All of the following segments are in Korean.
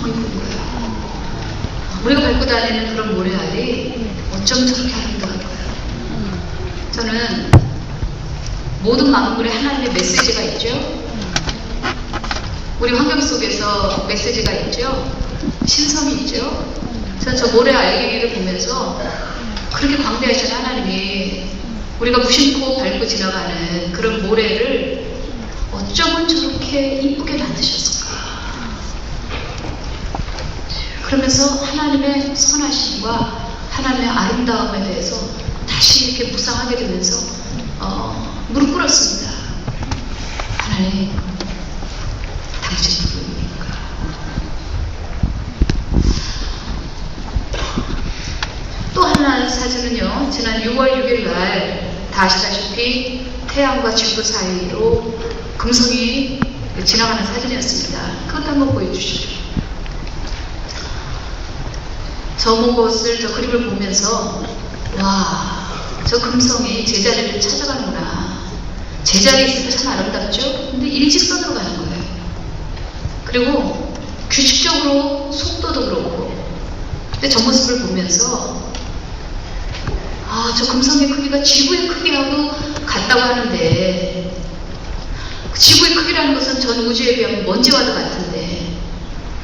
이쁜 거예요. 우리가 밟고 다니는 그런 모래알이 어쩜 저렇게 아름다울까요? 저는 모든 만물에 하나님의 메시지가 있죠. 우리 환경 속에서 메시지가 있죠. 신성이 있죠. 저는 저 모래알갱이를 보면서 그렇게 광대하신 하나님이 우리가 무심코 밟고 지나가는 그런 모래를 어쩌면 저렇게 이쁘게 만드셨을까. 그러면서 하나님의 선하심과 하나님의 아름다움에 대해서 다시 이렇게 묵상하게 되면서 무릎 꿇었습니다. 하나님, 당신 누구입니까? 또 하나의 사진은요, 지난 6월 6일 날 다 아시다시피 태양과 지구 사이로 금성이 지나가는 사진이었습니다. 그것도 한번 보여주시죠. 저것을, 저 그림을 보면서 와, 저 금성이 제자리를 찾아가는구나. 제자리에 있으면 참 아름답죠? 근데 일직선으로 가는 거예요. 그리고 규칙적으로 속도도 그렇고. 근데 저 모습을 보면서 아, 저 금성의 크기가 지구의 크기하고 같다고 하는데 지구의 크기라는 것은 전 우주에 비하면 먼지와도 같은데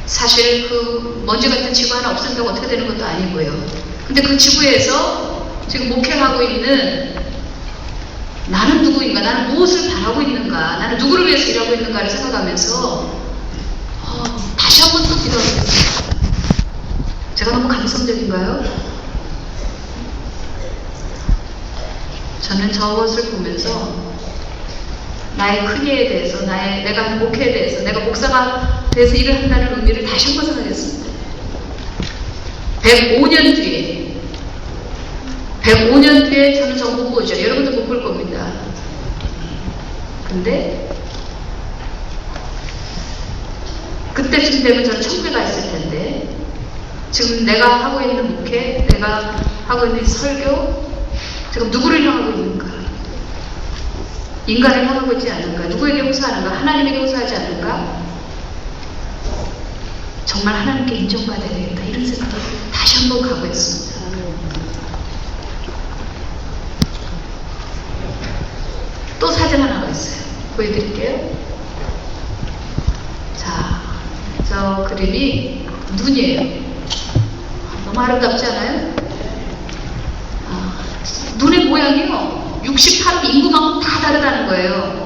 사실 그 먼지 같은 지구 하나 없앤다고 어떻게 되는 것도 아니고요. 근데 그 지구에서 지금 목회하고 있는 나는 누구인가, 나는 무엇을 바라고 있는가, 나는 누구를 위해서 일하고 있는가를 생각하면서 다시 한 번 또 기도하겠습니다. 제가 너무 감성적인가요? 저는 저것을 보면서 나의 크기에 대해서, 내가 하는 목회에 대해서, 내가 목사가 돼서 일을 한다는 의미를 다시 한번 생각했습니다. 105년 뒤에 저는 저거 못 보죠. 여러분도 못 볼 겁니다. 근데 그때쯤 되면 저는 천국에 가 있을 텐데 지금 내가 하고 있는 목회, 내가 하고 있는 설교, 지금 누구를 향하고 있는가? 인간을 향하고 있지 않은가? 누구에게 호소하는가? 하나님에게 호소하지 않은가? 정말 하나님께 인정받아야 되겠다. 이런 생각을 다시 한번 가고 있습니다. 또 사진 하나가 있어요. 보여드릴게요. 자, 저 그림이 눈이에요. 너무 아름답지 않아요? 눈의 모양이요. 68억 인구만큼 다 다르다는 거예요.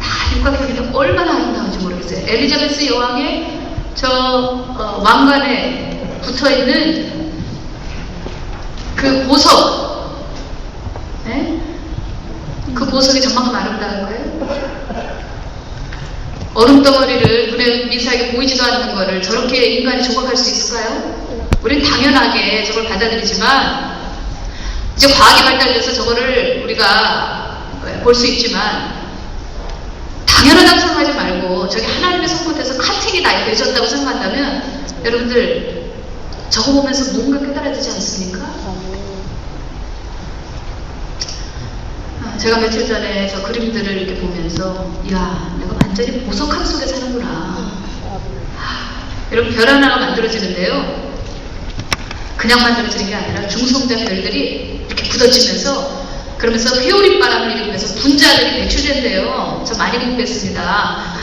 다 육각형인데 얼마나 아름다운지 모르겠어요. 엘리자베스 여왕의 저 왕관에 붙어있는 그 보석, 네? 그 보석이 저만큼 아름다운 거예요. 얼음덩어리를 눈에 미세하게 보이지도 않는 거를 저렇게 인간이 조각할 수 있을까요? 우린 당연하게 저걸 받아들이지만 이제 과학이 발달돼서 저거를 우리가 볼 수 있지만 당연하다고 생각하지 말고 저게 하나님의 손끝에서 카팅이 다 되셨다고 생각한다면 여러분들 저거 보면서 뭔가 깨달아지지 않습니까? 제가 며칠 전에 저 그림들을 이렇게 보면서 이야, 내가 완전히 보석함 속에 사는구나. 여러분, 별 하나가 만들어지는데요. 그냥 만들어지는 게 아니라 중성자 별들이 이렇게 굳어지면서 그러면서 회오리 바람을 일으키면서 분자들이 배출된대요. 저 많이 공부했습니다.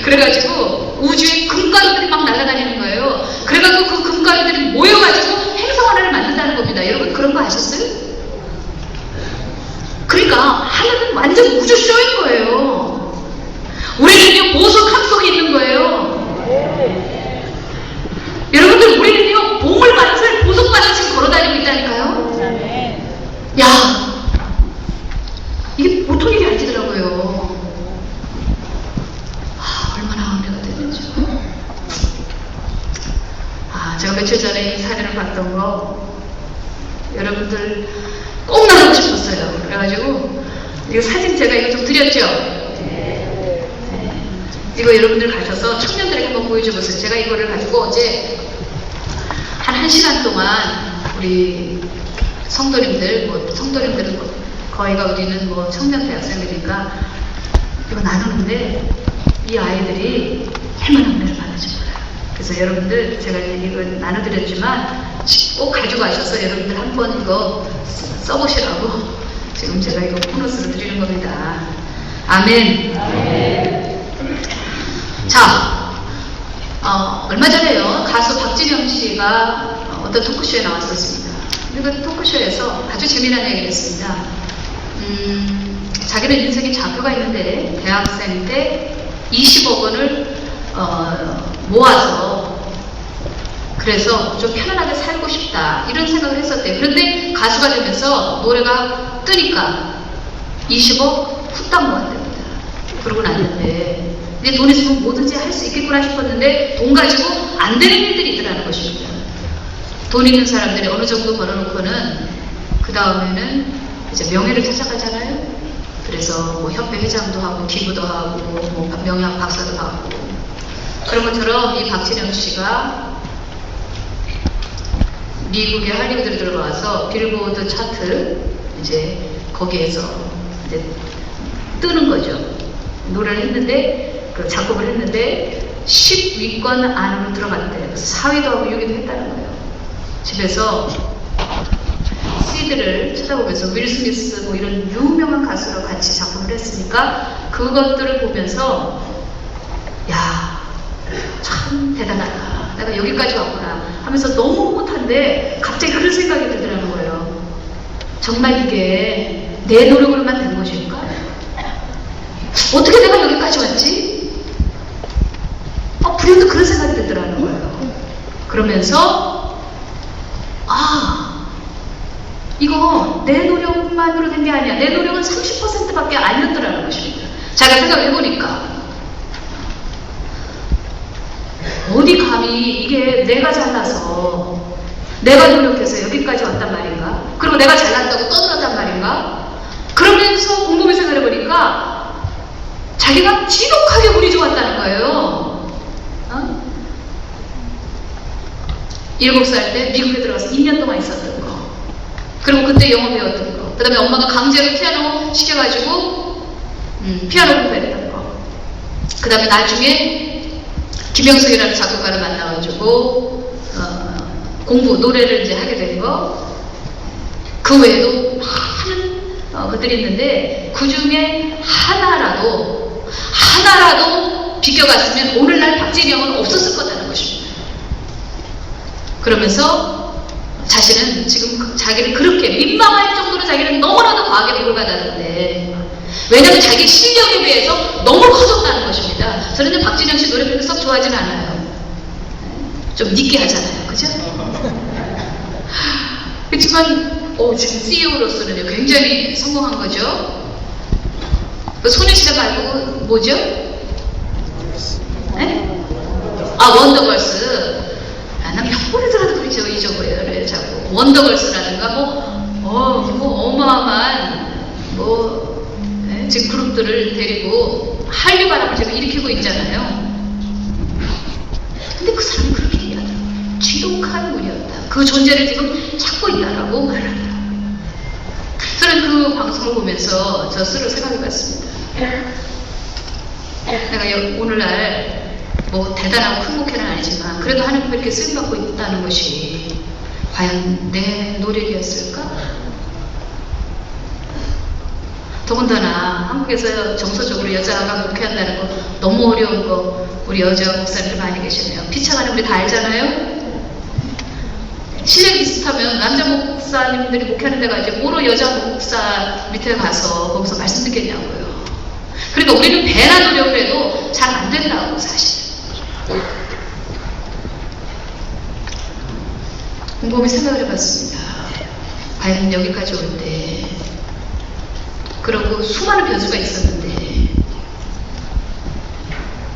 그래가지고 우주에 금가루들이 막 날아다니는 거예요. 그래가지고 그 금가루들이 모여가지고 행성 하나를 만든다는 겁니다. 여러분 그런 거 아셨어요? 그러니까 하늘은 완전 우주쇼인 거예요. 우리는요 보석함 속에 있는 거예요. 여러분들 우리는요 보물밭을 보석밭을 지금 걸어다니고 있다니까요. 야, 이게 보통 일이 아니더라고요. 얼마나 은혜가 되는지. 제가 며칠 전에 이 사진을 봤던 거 여러분들 꼭 나누고 싶었어요. 그래가지고 이거 사진 제가 이거 좀 드렸죠? 네. 이거 여러분들 가셔서 청년들에게 한번 보여줘보세요. 제가 이거를 가지고 어제 한 1시간 동안 우리 성도님들은 거의가 우리는 청년 대학생들이니까 이거 나누는데 이 아이들이 얼마나 은혜를 받는지 몰라요. 그래서 그래서 여러분들 제가 이거 나눠드렸지만 꼭 가져가셔서 여러분들 한번 이거 써보시라고 지금 제가 이거 보너스로 드리는 겁니다. 아멘. 자, 얼마 전에요 가수 박진영 씨가 어떤 토크쇼에 나왔었습니다. 그 토크쇼에서 아주 재미난 얘기를 했습니다. 자기는 인생에 좌표가 있는데 대학생 때 20억 원을 모아서 그래서 좀 편안하게 살고 싶다 이런 생각을 했었대요. 그런데 가수가 되면서 노래가 뜨니까 20억 후딱 모았답니다. 그러고 났는데 이제 돈 있으면 뭐든지 할 수 있겠구나 싶었는데 돈 가지고 안 되는 일들이 있더라는 것입니다. 돈 있는 사람들이 어느 정도 벌어놓고는 그 다음에는 이제 명예를 찾아가잖아요. 그래서 뭐 협회 회장도 하고 기부도 하고 뭐 명예학 박사도 하고 그런 것처럼 이 박진영 씨가 미국의 할리우드로 들어가서 빌보드 차트 이제 거기에서 이제 뜨는 거죠. 노래를 했는데 그 작곡을 했는데 10위권 안으로 들어갔대. 4위도 하고 6위도 했다는 거예요. 집에서 CD를 쳐다보면서 윌 스미스 뭐 이런 유명한 가수랑 같이 작품을 했으니까 그것들을 보면서 야, 참 대단하다. 내가 여기까지 왔구나 하면서 너무 흐뭇한데 갑자기 그런 생각이 들더라는 거예요. 정말 이게 내 노력으로만 된 것일까? 어떻게 내가 여기까지 왔지? 불현듯 그런 생각이 들더라는 거예요. 그러면서 이거 내 노력만으로 된 게 아니야. 내 노력은 30%밖에 아니었더라는 것입니다. 자기가 생각을 해보니까 어디 감히 이게 내가 잘나서 내가 노력해서 여기까지 왔단 말인가? 그리고 내가 잘난다고 떠들었단 말인가? 그러면서 곰곰이 생각해보니까 자기가 지독하게 운이 좋았다는 거예요. 7살 때 미국에 들어가서 2년 동안 있었던 거. 그리고 그때 영어 배웠던 거. 그 다음에 엄마가 강제로 피아노 시켜가지고 피아노 공부했던 거. 그 다음에 나중에 김영석이라는 작곡가를 만나가지고 노래를 이제 하게 된 거. 그 외에도 많은 것들이 있는데 그 중에 하나라도 비껴갔으면 오늘날 박진영은 없었을 거라는 것입니다. 그러면서 자신은 지금 자기를 그렇게 민망할 정도로 자기는 너무나도 과하게 목을 받았는데 왜냐하면 자기 실력에 비해서 너무 커졌다는 것입니다. 저는 박진영 씨 노래 별로 썩 좋아하진 않아요. 좀 느끼하잖아요. 그죠? 그렇지만 지금 CEO로서는 굉장히 성공한 거죠. 그 소녀시대 말고 뭐죠? 네? 원더걸스. 난 몇 번을 들어도 그렇죠. 잊어버려요. 자꾸 원더걸스라든가 어마어마한 지금 그룹들을 데리고 한류 바람을 지금 일으키고 있잖아요. 근데 그 사람이 그렇게 얘기하더라고요. 지독한 분이었다. 그 존재를 지금 찾고 있다라고 말하더라고요. 저는 그 방송을 보면서 저 스스로 생각해봤습니다. 내가 오늘날 대단하고 큰 목회는 아니지만 그래도 하나님께 이렇게 쓰임받고 있다는 것이 과연 내 노력이었을까? 더군다나 한국에서 정서적으로 여자가 목회한다는 거 너무 어려운 거 우리 여자 목사님들 많이 계시네요. 피차가는 우리 다 알잖아요. 실력이 비슷하면 남자 목사님들이 목회하는 데가 이제 뭐로 여자 목사 밑에 가서 거기서 말씀 듣겠냐고요. 그러니까 우리는 배나 노력을 해도 잘 안 된다고 사실. 곰곰이 생각을 해봤습니다. 과연 여기까지 올 때 그러고 수많은 변수가 있었는데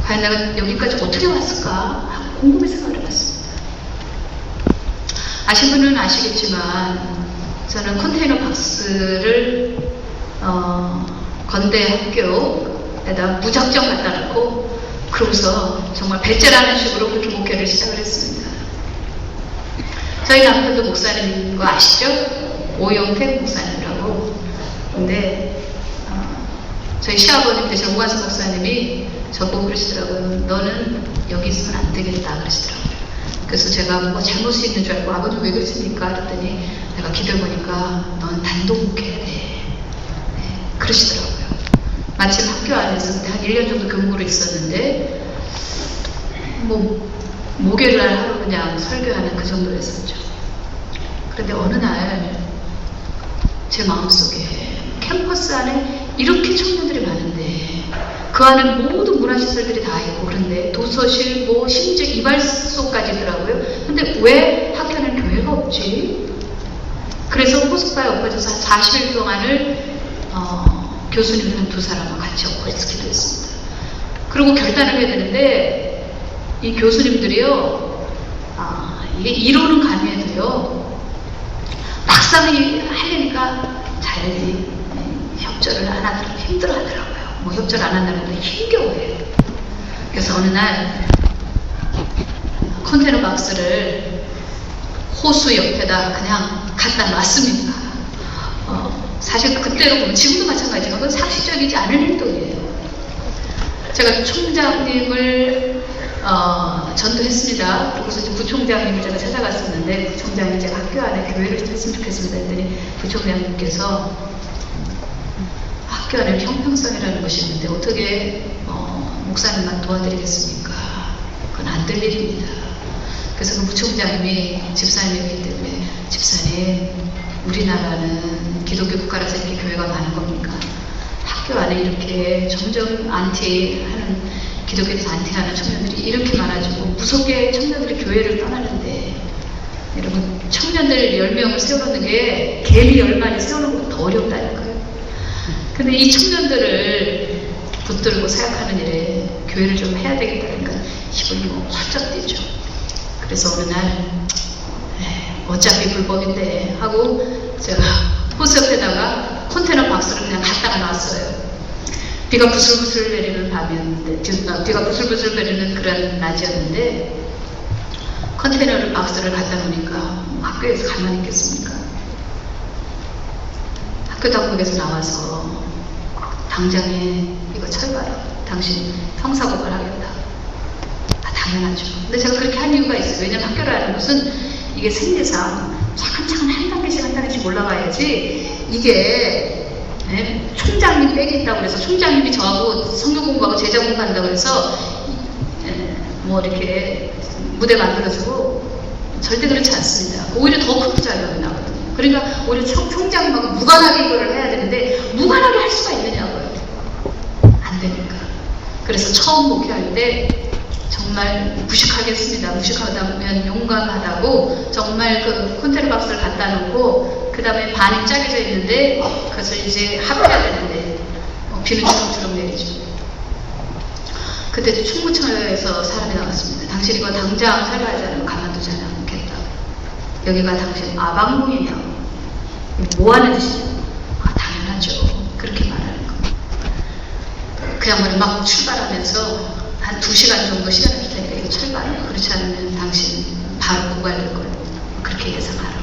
과연 내가 여기까지 어떻게 왔을까 하고 곰곰이 생각을 해봤습니다. 아신 분은 아시겠지만 저는 컨테이너 박스를 건대 학교에다 무작정 갖다 놓고 그러고서 정말 배째라는 식으로 그렇게 목회를 시작을 했습니다. 저희 남편도 목사님인 거 아시죠? 오영택 목사님이라고. 근데 저희 시아버님 되신 오관수 목사님이 저보고 그러시더라고요. 너는 여기 있으면 안 되겠다 그러시더라고요. 그래서 제가 뭐 잘못이 있는 줄 알고 아버님 왜 그러십니까? 그랬더니 내가 기도해 보니까 넌 단독 목회해야 돼. 네, 그러시더라고요. 마침 학교 안에서 한 1년 정도 근무를 있었는데 뭐 목요일 날 하루 그냥 설교하는 그 정도로 했었죠. 그런데 어느 날 제 마음속에 캠퍼스 안에 이렇게 청년들이 많은데 그 안에 모든 문화시설들이 다 있고 그런데 도서실 뭐 심지어 이발소까지 있더라고요. 근데 왜 학교는 교회가 없지? 그래서 호숫가에 엎어져서 한 40일 동안을 교수님들 한 2사람과 같이 엎어져서 기도했습니다. 그리고 결단을 해야 되는데 이 교수님들이요 이게 이론은 가능해도요 막상 하려니까 잘지 협조를 안 하더라고요. 힘들어 하더라고요. 뭐 협조를 안 한다는 건 힘겨워해요. 그래서 어느 날 컨테이너 박스를 호수 옆에다 그냥 갖다 놨습니다. 사실 그때로 보면 지금도 마찬가지지만 그건 상식적이지 않은 행동이에요. 제가 총장님을 전도했습니다. 그래서 부총장님을 제가 찾아갔었는데 부총장이 제가 학교 안에 교회를 좀 했으면 좋겠습니다 했더니 부총장님께서 학교 안에 형평성이라는 것이 있는데 어떻게 목사님만 도와드리겠습니까? 그건 안 될 일입니다. 그래서 그 부총장님이 집사님이기 때문에 집사님 우리나라는 기독교 국가라서 이렇게 교회가 많은 겁니까? 학교 안에 이렇게 점점 안티하는 기독교에 대해서 안티하는 청년들이 이렇게 많아지고 무섭게 청년들이 교회를 떠나는데 여러분 청년들 10명을 세우는 게 개미 10마리 세우는 것보다 더 어렵다니까요. 근데 이 청년들을 붙들고 사역하는 일에 교회를 좀 해야 되겠다니까 기분이 뭐 활짝 뛰죠. 그래서 어느 날 어차피 불법인데 하고 제가 호수 옆에다가 컨테이너 박스를 그냥 갖다가 놨어요. 비가 부슬부슬 내리는 밤이었는데 비가 부슬부슬 내리는 그런 낮이었는데 컨테이너 박스를 갖다 놓으니까 학교에서 가만히 있겠습니까? 학교 당국에서 나와서 당장에 이거 철거하라. 당신 형사고발하겠다. 당연하죠. 근데 제가 그렇게 한 이유가 있어요. 왜냐면 학교라는 것은 이게 생리상 차근차근 한 단계씩 올라가야지 이게 총장님 백이 있다고 그래서 총장님이 저하고 성경 공부하고 제자 공부한다고 해서 뭐 이렇게 무대 만들어주고 절대 그렇지 않습니다. 오히려 더 큰 부작용이 나거든요. 그러니까 오히려 총장님하고 무관하게 이거를 해야 되는데 무관하게 할 수가 있느냐고요. 안 되니까. 그래서 처음 목회할 때 정말 무식하게 했습니다. 무식하다 보면 용감하다고 정말 그 컨테이너 박스를 갖다 놓고 그 다음에 반이 짜겨져 있는데 그것을 이제 합해야 되는데 비는 주렁주렁 내리죠. 그때 충무처에서 사람이 나왔습니다. 당신 이거 당장 살려하지 않으면 가만두지 않겠다. 여기가 당신 아방궁이냐고. 뭐 하는 짓이냐고. 당연하죠. 그렇게 말하는 겁니다. 그 양반이 막 출발하면서 한 2시간 정도 시간을 줄 테니까 이거 철거하냐. 그렇지 않으면 당신 바로 고발될 거예요. 그렇게 예상하라.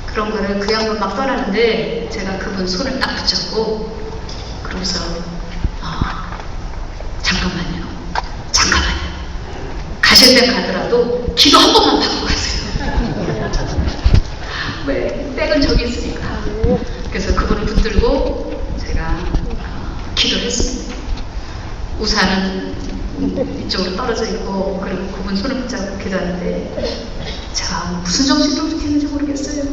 그런 거를 그 양반 막 떠나는데 제가 그분 손을 딱 붙잡고 그러면서 잠깐만요. 가실 때 가더라도 기도 한 번만 받고 가세요. 왜? 백은 저기 있으니까. 그래서 그분을 붙들고 제가 기도를 했습니다. 우산은 이쪽으로 떨어져 있고 그리고 그분 손을 붙잡고 기도하는데 제가 무슨 정신으로 그렇게 했는지 모르겠어요.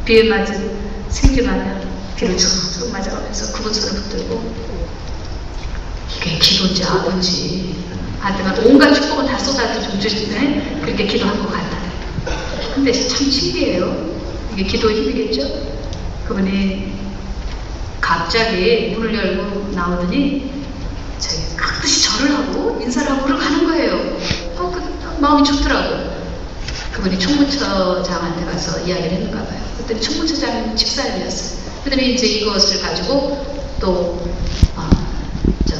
비에 맞은 생쥐 마냥 비를 쭉쭉 맞아가면서 그분 손을 붙들고 이게 기도인지 아군지 하여튼 온갖 축복은 다 쏟아져 주시네. 그렇게 기도한 것 같다. 근데 참 신기해요. 이게 기도의 힘이겠죠? 그분이 갑자기 문을 열고 나오더니 저희 깍듯이 절을 하고 인사를 하고 가는 거예요. 마음이 좋더라고요. 그분이 총무처장한테 가서 이야기를 했는가 봐요. 그랬더니 총무처장은 집사님이었어요. 그랬더니 이제 이것을 가지고 또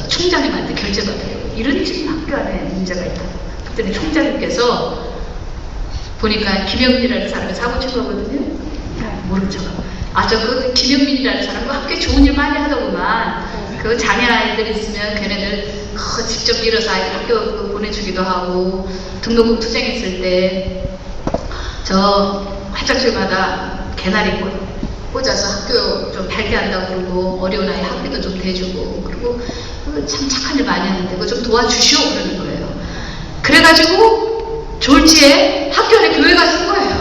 총장님한테 결제받아요. 이런 지금 학교 안에 문제가 있다. 그랬더니 총장님께서 보니까 김영민이라는 사람이 사고 친 거거든요. 모른 척하고. 그 김영민이라는 사람과 학교에 좋은 일 많이 하더구만. 그 장애 아이들 있으면 걔네들 직접 밀어서 아이들 학교 보내주기도 하고, 등록금 투쟁했을 때 저 화장실마다 개나리 꽂아서 학교 좀 밝게 한다고 그러고, 어려운 아이 학비도 좀 대주고, 그리고 참 착한 일 많이 하는데 그거 좀 도와주시오 그러는 거예요. 그래가지고 졸지에 학교 안에 교회가 쓴 거예요.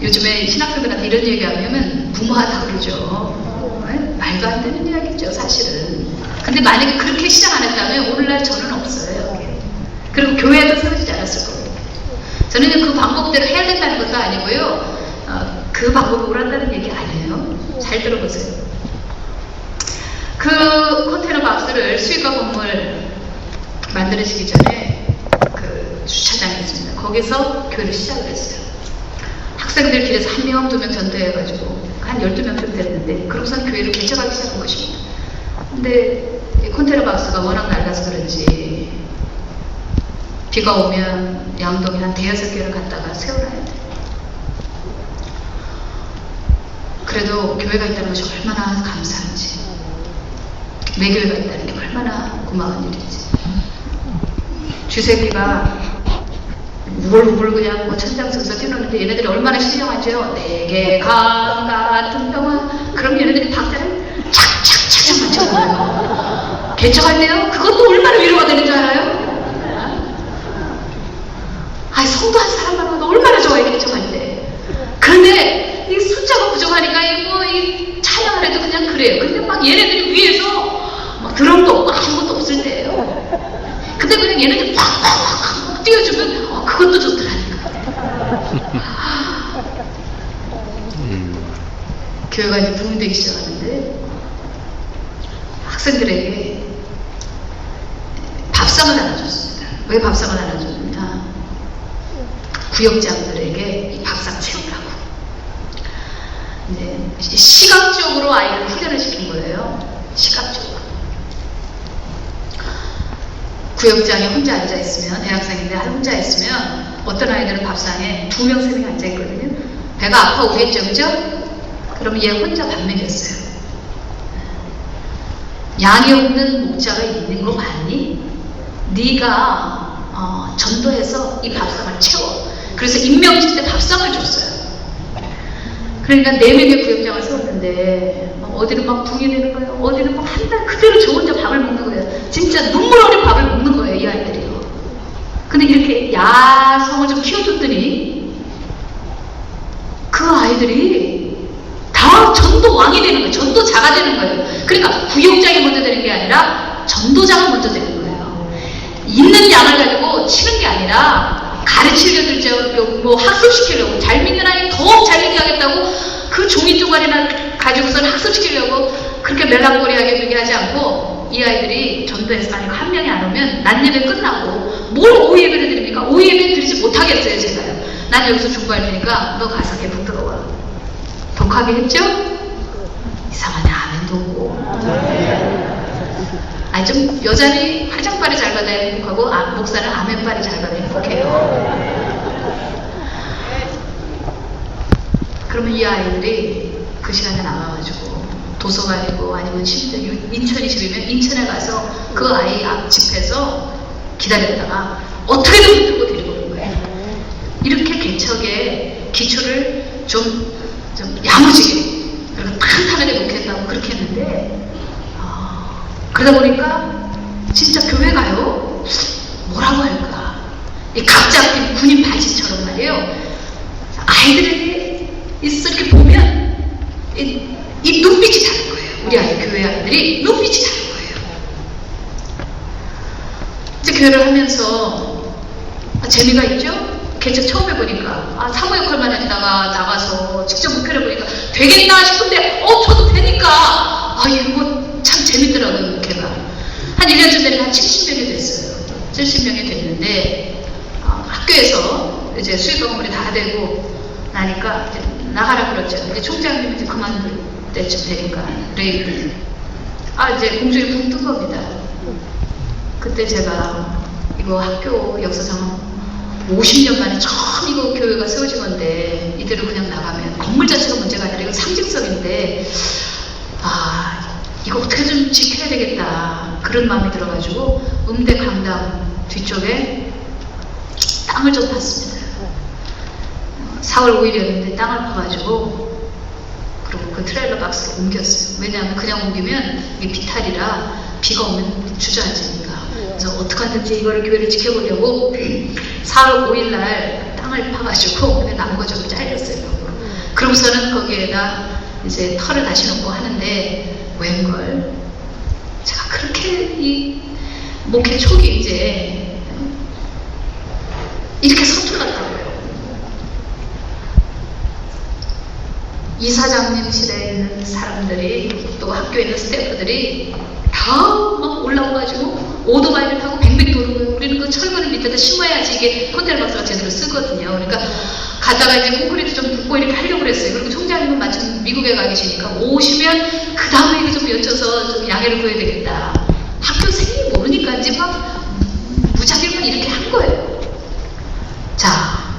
요즘에 신학생들한테 이런 얘기하면 무모하다 그러죠. 말도 안 되는 이야기죠, 사실은. 근데 만약에 그렇게 시작 안 했다면 오늘날 저는 없어요. 그리고 교회도 세워지지 않았을 거고. 저는 그 방법대로 해야 된다는 것도 아니고요. 그 방법을 옳았다는 얘기 아니에요. 잘 들어보세요. 그 컨테이너 박스를 수익화 건물 만들어지기 전에 그 주차장이 있습니다. 거기서 교회를 시작을 했어요. 학생들 길에서 1명, 2명 전도해가지고 한 12명쯤 됐는데, 그러고선 교회를 개척하기 시작한 것입니다. 근데 이 컨테이너 박스가 워낙 낡아서 그런지 비가 오면 양동이 한 5-6개를 갖다가 세워놔야 돼. 그래도 교회가 있다는 것이 얼마나 감사한지, 내 교회가 있다는 게 얼마나 고마운 일인지. 쥐새끼가 우글우글 그냥 뭐 천장석에서 뛰노는데 얘네들이 얼마나 신령하죠. 내게 강 같은 병아. 그럼 얘네들이 박자를 착착착착 맞춰서요. 개척할 때요, 그것도 얼마나 위로가 되는 줄 알아요? 아니, 성도 한 사람만 와도 얼마나 좋아요, 개척할 때. 그런데 이 숫자가 부족하니까 이 찬양을 해도 그냥 그래요. 근데 막 얘네들이 위에서 막 드럼도 없고 아무것도 없을 때예요. 근데 그냥 얘네들이 팍팍팍 띄워주면 그것도 좋더라니까. 교회가 이제 부흥되기 시작하는데 학생들에게 밥상을 나눠줬습니다. 왜 밥상을 나눠줬느냐? 구역장들에게 이 밥상 채우라고. 이제 시각적으로 아이를 훈련을 시킨 거예요. 시각적으로. 구역장에 혼자 앉아있으면, 대학생인데 혼자 있으면 어떤 아이들은 밥상에 2명, 3명 앉아있거든요. 배가 아파 오겠죠, 그죠? 그러면 얘 혼자 밥 먹였어요. 양이 없는 목자가 있는 거 맞니? 네가 전도해서 이 밥상을 채워. 그래서 임명직 때 밥상을 줬어요. 그러니까 4명의 구역장을 세웠는데 어디는 막 붕이 되는 거예요. 어디는 막 한 달 그대로 저 혼자 밥을 먹는 거예요. 진짜 눈물 어린 밥을 먹는 거예요, 이 아이들이요. 근데 이렇게 야성을 좀 키워줬더니 그 아이들이 다 전도왕이 되는 거예요. 전도자가 되는 거예요. 그러니까 구역장이 먼저 되는 게 아니라 전도자가 먼저 되는 거예요. 있는 양을 가지고 치는 게 아니라 가르치려고, 뭐 학습시키려고, 잘 믿는 아이 더 잘 믿게 하겠다고 그 종이 쪼가리나 가지고서는 학습시키려고 그렇게 멜랑거리하게 그렇게 하지 않고, 이 아이들이 전도해서 만약 한 명이 안 오면 낮예배 끝나고 뭘 오후 예배를 드립니까? 오후 예배 드리지 못하겠어요, 제가요. 난 여기서 중보할 테니까 너 가서 개북 들어와. 독하게 했죠? 이상하네, 아멘도 오고. 아니, 좀 여자는 화장빨이 잘 받아야 행복하고 목사는 아멘빨이 잘 받아야 행복해요. 그러면 이 아이들이 그 시간에 나와가지고 도서관이고 아니면 심지어 인천이 집이면 인천에 가서 그 아이 앞 집에서 기다렸다가 어떻게든 붙들고 데리고 오는 거예요. 이렇게 개척의 기초를 좀 야무지게 그리고 탄탄하게 놓겠다고 그렇게 했는데, 그러다 보니까 진짜 교회가요, 뭐라고 할까, 이 각 잡힌 군인 바지처럼 말이에요. 아이들에게 이렇게 보면 이 눈빛이 다른 거예요. 우리 아이 교회 아이들이 눈빛이 다른 거예요. 이제 교회를 하면서 재미가 있죠? 개척 처음 해보니까 사모 역할만 했다가 나가서 직접 목회를 해보니까 되겠나 싶은데 저도 되니까 이거 참 재밌더라고요. 목회가 한 1년쯤 되니까 한 70명이 됐어요. 70명이 됐는데 학교에서 이제 수익 건물이 다 되고 나니까 이제 나가라 그랬죠. 이제 총장님이 이제 그만둘 때쯤 되니까 레이블 이제 공중에 붕 뜬 겁니다. 그때 제가 이거 학교 역사상 50년 만에 처음 이거 교회가 세워진 건데 이대로 그냥 나가면 건물 자체가 문제가 아니라 이건 상징성인데 이거 어떻게 좀 지켜야 되겠다 그런 마음이 들어가지고 음대 강당 뒤쪽에 땅을 좀 팠습니다. 4월 5일이었는데 땅을 파가지고 그리고 그 트레일러 박스로 옮겼어요. 왜냐하면 그냥 옮기면 이게 비탈이라 비가 오면 주저앉으니까. 그래서 어떡하든지 이거를 교회를 지켜보려고 4월 5일 날 땅을 파가지고 근데 나무가 좀 잘렸어요. 그러고서는 거기에다 이제 털을 다시 넣고 하는데 웬걸 제가 그렇게 이 목회 초기 이제 이렇게 서툴렀다고요. 이사장님실에 있는 사람들이 또 학교에 있는 스태프들이 다 막 올라와가지고 오토바이를 타고 뱅뱅 도는 거예요. 우리는 그 철근을 밑에다 심어야지 이게 컨테이너 박스가 제대로 쓰거든요. 그러니까 가다가 이제 콘크리트 좀 붓고 이렇게 하려고 그랬어요. 그리고 총장님은 마침 미국에 가 계시니까 오시면 그 다음에 이거 좀 여쭤서 좀 양해를 구해야 되겠다. 학교 생일 모르니까 이제 막 무작위로 이렇게 한 거예요. 자,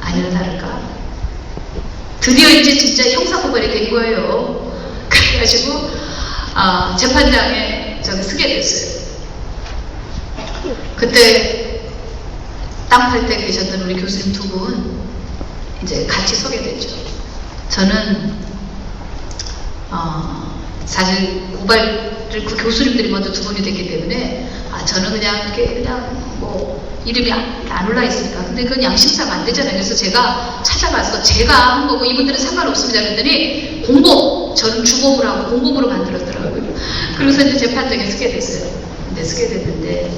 아니나 다를까 드디어 이제 진짜 형사고발이 된 거예요. 그래가지고 재판장에 저기 서게 됐어요. 그때 땅 팔 때 계셨던 우리 교수님 두 분 이제 같이 서게 됐죠. 저는 사실 고발을 그 교수님들이 먼저 두 분이 됐기 때문에 저는 그냥 이렇게 그냥 뭐 이름이 안 올라 있으니까 근데 그건 양심상 안 되잖아요. 그래서 제가 찾아가서 제가 한 거고 이분들은 상관없습니다 그랬더니 공범 저는 주범을 하고 공범으로 만들었더라고요. 그래서 이제 재판장에 서게 됐어요. 근데 서게 됐는데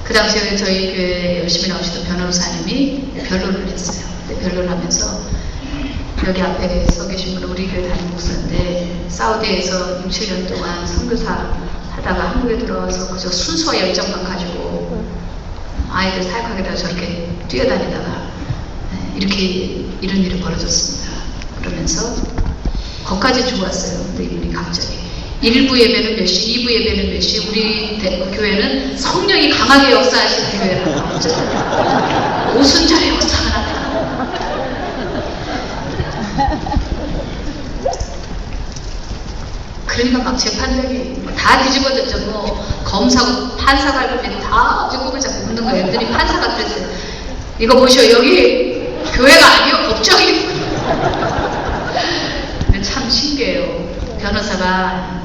그 당시에 저희 교회에 열심히 나오시던 변호사님이 변론을 했어요. 근데 변론을 하면서 여기 앞에 서 계신 분은 우리 교회 담임 목사인데 사우디에서 6, 7년 동안 선교사 하다가 한국에 들어와서 그저 순수와 열정만 가지고 아이들 사역하게다가 저렇게 뛰어다니다가 이렇게 이런 일이 벌어졌습니다. 그러면서 거기까지 좋았어요. 근데 이분이 갑자기 1부 예배는 몇 시, 2부 예배는 몇 시, 우리 교회는 성령이 강하게 역사하시는 교회라. 어쨌든 오순절의 역사가 나타나. 그러니까 막 재판장이 다 뒤집어졌죠. 뭐 검사고 판사가 알고 다 꼬불 잡고 묻는 거예요. 애들이 판사가 그랬어요. 이거 보시오. 여기 교회가 아니요 법정이. 근데 참 신기해요. 변호사가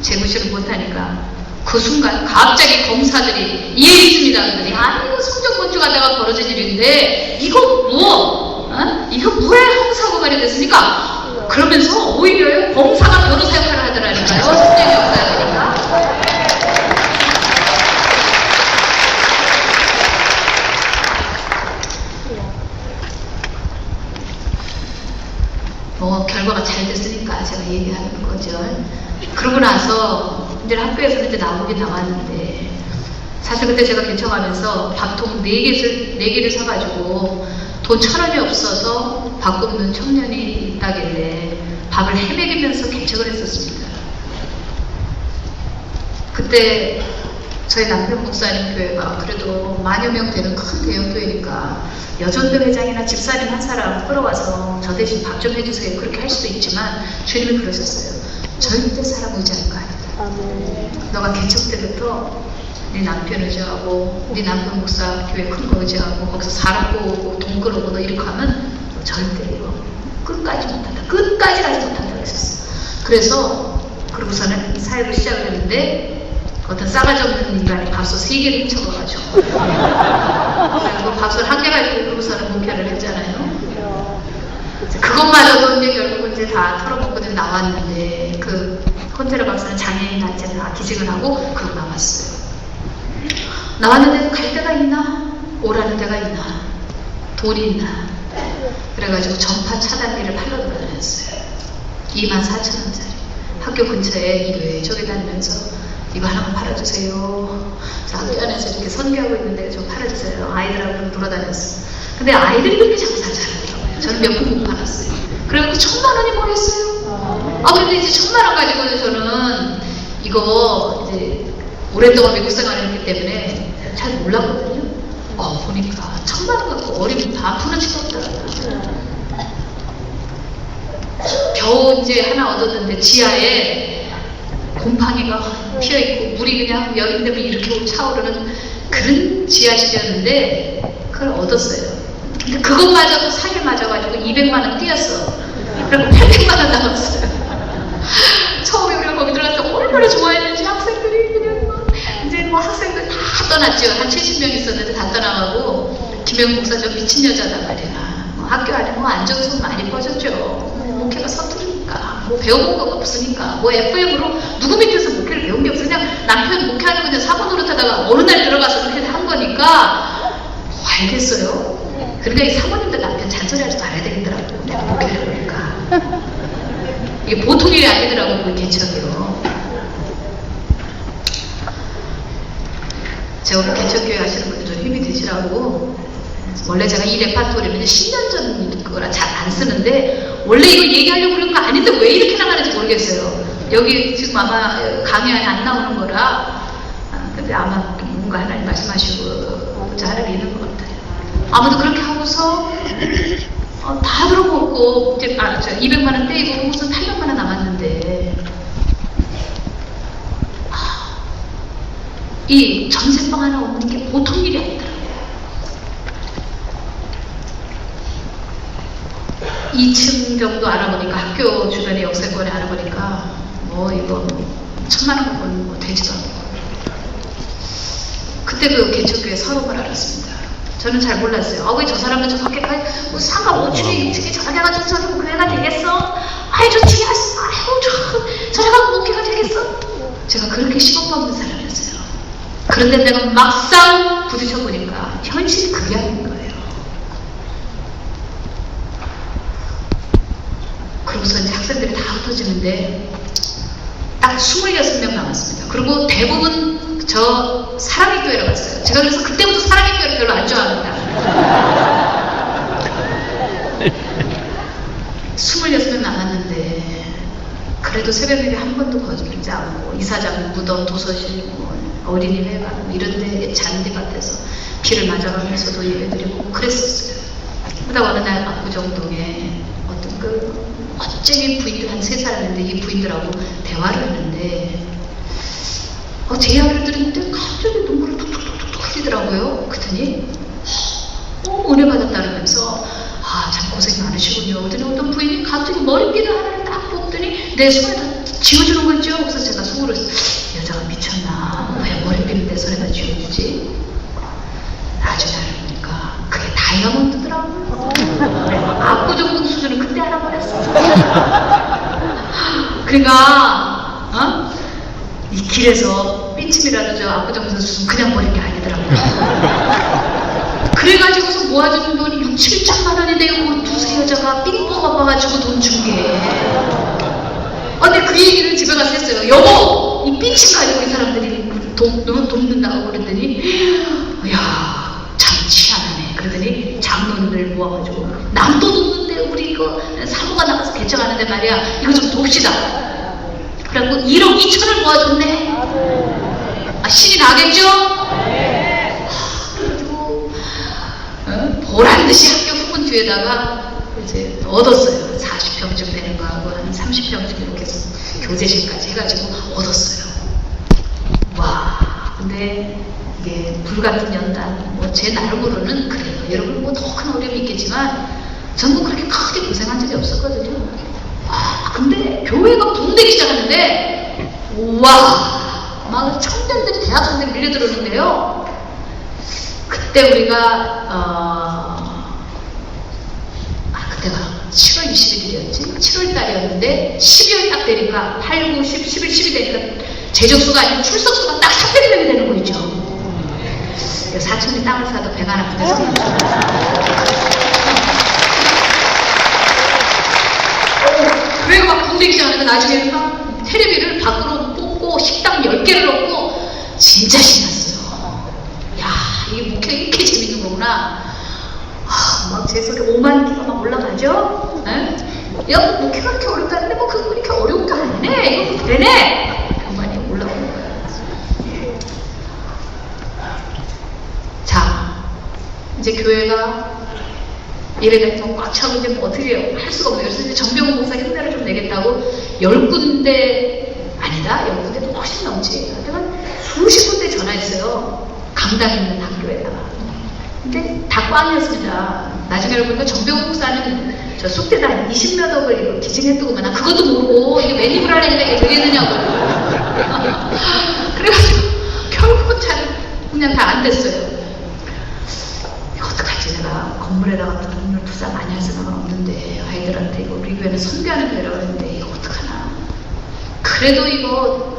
재무실을 못하니까 그 순간 갑자기 검사들이 이해 있습니다. 그러더니 아니 이거 성적 건축하다가 벌어진 일인데 이거 뭐 이거 뭐에 형사고발이 됐습니까? 그러면서 오히려 검사가 변호사 역할을 하더라니까요. 성적 역사하니까. 뭐 결과가 잘 됐으니까 제가 얘기하는 거죠. 그러고 나서 이제 학교에서는 이제 나오긴 나왔는데 사실 그때 제가 개척하면서 밥통 4개를 사가지고 돈 1,000원이 없어서 밥 굶는 청년이 있다길래 밥을 헤매기면서 개척을 했었습니다. 그때 저희 남편 목사님 교회가 그래도 만여 명 되는 큰 대형 교회니까 여전도 회장이나 집사님 한 사람 끌어와서 저 대신 밥 좀 해주세요. 그렇게 할 수도 있지만 주님이 그러셨어요. 절대 사람 의지할 거 아니다. 너가 개척 때부터 네 남편 의지하고 네 남편 목사 교회 큰 거 의지하고 거기서 사람 모으고 돈 끌어오고 너 이렇게 하면 너 절대 이거 끝까지 못한다. 끝까지 가지 못한다 그랬었어요. 그래서 그러고서는 사역을 시작을 했는데 어떤 싸가지 없는 인간이 밥솥 3개를 훔쳐가가지고 그리고 밥솥 1개 가지고 그러고서는 목회를 했잖아요. 그것마저도 이제 결국은 이제 다 털어먹고 나왔는데 그 컨테이너 박스는 장애인 단체를 다 기증을 하고 그러고 나왔어요. 나왔는데 갈 데가 있나? 오라는 데가 있나? 돈이 있나? 그래가지고 전파 차단기를 팔러 돌아다녔어요. 24,000원짜리. 학교 근처에 이 교회 쪽에 다니면서 이거 하나만 팔아주세요. 자, 학교 안에서 이렇게 선교하고 있는데 좀 팔아주세요. 아이들하고 돌아다녔어요. 근데 아이들이 그렇게 장사를 잘하더라고요. 저는 몇 푼 못 팔았어요. 그래갖고 1,000,000원이 모였어요. 그런데 이제 1,000,000원 가지고는 저는 이거 이제 오랫동안 미국 생활을 했기 때문에 잘 몰랐거든요. 보니까 1,000,000원 갖고 어리면 다 푸는 수가 없더라고요. 겨우 이제 하나 얻었는데 지하에 곰팡이가 피어있고 물이 그냥 여름 되면 이렇게 차오르는 그런 지하실이었는데 그걸 얻었어요. 근데 그것마저도 사기를 맞아가지고 200만 원 띄었어. 그리고 800만 원 남았어요. 처음에 우리가 거기 들어갔을 때 얼마나 좋아했는지 학생들이 그냥 이제 학생들 다 떠났죠. 한 70명 있었는데 다 떠나가고 김영 목사 저 미친 여자다 말이야. 학교 안에 안정성 많이 퍼졌죠. 목회가 서투르니까 배워본 거가 없으니까 FM으로 누구 밑에서 목회를 배운 게 없어. 그냥 남편 목회하는 거 그냥 사고 노릇하다가 어느 날 들어가서 그렇게 한 거니까 알겠어요. 그러니까 이 사모님들 남편 잔소리하지 말아야 되겠더라고. 내가 목회를 해보니까 이게 보통 일이 아니더라고. 그 개척이요. 제가 오늘 개척교회 하시는 분들 좀 힘이 되시라고 원래 제가 이 레파토리는 10년 전 거라 잘 안 쓰는데 원래 이거 얘기하려고 그런 거 아닌데 왜 이렇게 나가는지 모르겠어요. 여기 지금 아마 강의 안에 안 나오는 거라 근데 아마 뭔가 하나님 말씀하시고 하나님 있는 것 같아요. 아무도 그렇게 하고서 다 들어먹고 이제 200만 원 떼이고 무슨 800만 원 남았는데 이 전세방 하나 얻는 게 보통 일이 아니더라고요. 2층 정도 알아보니까 학교 주변의 역세권에 알아보니까 이거 1000만 원 되지도 않고 그때 그 개척교회 서름을 알았습니다. 저는 잘 몰랐어요. 왜 저 사람은 저렇게까지 상관없이 2층에 저래가지고 저런 교회가 되겠어? 저 뒤에 저래가 목회가 되겠어? 제가 그렇게 시범 없는 사람이었어요. 그런데 내가 막상 부딪혀 보니까 현실이 그게 아닌 거예요. 그러고서 이제 학생들이 다 흩어지는데 딱 26명 남았습니다. 그리고 대부분 저 사랑의 교회로 갔어요. 제가 그래서 그때부터 사랑의 교회를 별로 안 좋아합니다. 26명 남았는데 그래도 새벽 예배 한 번도 거짓말지 않고 이사장 무덤 도서실 어린이회관 이런 데 잔디밭에서 비를 맞아가면서도 예배드리고 그랬었어요. 그러다 어느 날 압구정동에 어떤 그 멋쟁이 부인들 한 3사람인데 이 부인들하고 대화를 했는데 제 이야기를 들었는데 갑자기 눈물을 툭툭툭툭 흘리더라고요. 그랬더니 은혜 받았다면서 참 고생 많으시군요. 그랬더니 어떤 부인이 갑자기 머리띠를 하나를 딱 뽑더니 내 손에다 쥐어주는 거 있죠. 그래서 제가 속으로 여자가 미쳤나? 왜 머리띠를 내 손에다 쥐어주지? 나중에 알아보니까 그게 다이아몬드더라고요. 압구정동 수준은 그때 알아버렸어. 그러니까 이 길에서 삐침이라도 저 압구정동 수준 그냥 버린 게 아니더라고요. 그래가지고서 모아주는 돈이 6, 7천만 원인데 그 두세 여자가 삥 뽑아봐가지고 돈 준 게. 근데 그 얘기를 집에 가서 했어요. 여보! 이 삐침 가지고 이 사람들이 돕는다고 그랬더니 이야 참 희한하네. 그러더니 장로님들 모아가지고 남도 돕는데 우리 이거 사모가 나가서 개척하는데 말이야 이거 좀 돕시다. 그래갖고 1억 2천을 모아줬네. 신이 나겠죠? 그리고 보란듯이 학교 후문 뒤에다가 이제 얻었어요. 40평쯤 되는 거하고 한 30평쯤 이렇게 교재실까지 해가지고 얻었어요. 와, 근데 이게 불같은 연단, 제 나름으로는 그래요. 여러분 더 큰 어려움이 있겠지만 저는 그렇게 크게 고생한 적이 없었거든요. 근데 교회가 붕대기 시작하는데 막 청년들이 대학생들이 밀려들었는데요. 그때 우리가 그때가 7월 21일이었지? 7월 달이었는데 12월 딱 되니까 8, 9, 10, 11, 12 되니까 재적수가 아니고 출석수가 딱 300명이 되는 거 있죠. 사촌이 땅을 사도 배가 안 아프대서 교회가 막 붕대기 시작하니까 나중에 막 테레비를 밖으로 뽑고 식당 10개를 넣고 진짜 신났어요. 야, 이게 목회가 이렇게 재밌는 거구나. 막 제 속에 5만 기가 막 올라가죠? 야, 목회가 이렇게 어렵다는데 그거 이렇게 어려운 거 아니네? 이거 되네? 많이 올라오는 거예요. 자, 이제 교회가 예배가 꽉 차고 이제 어떻게 할 수가 없네요. 그래서 이제 정병훈 목사 흉내를 좀 내겠다고 10군데 아니다. 아니다. 여기 근데 훨씬 넘지. 내가 수십 군데 전화했어요. 강당 있는 학교에다가. 근데 다 꽝이었습니다. 나중에 알고 보니까 정병욱 목사는 저 쑥대다 20몇 억을 이거 기증했더구만. 나 그것도 모르고 이게 매입을 하려니까 이게 되겠느냐고. 그래가지고 결국은 잘 그냥 다 안 됐어요. 이거 어떡하지? 내가 건물에다가 돈을 투자 많이 할 생각은 없는데 아이들한테 이거 우리 교회는 선교하는 교회라고 했는데 이거 어떡하나. 그래도 이거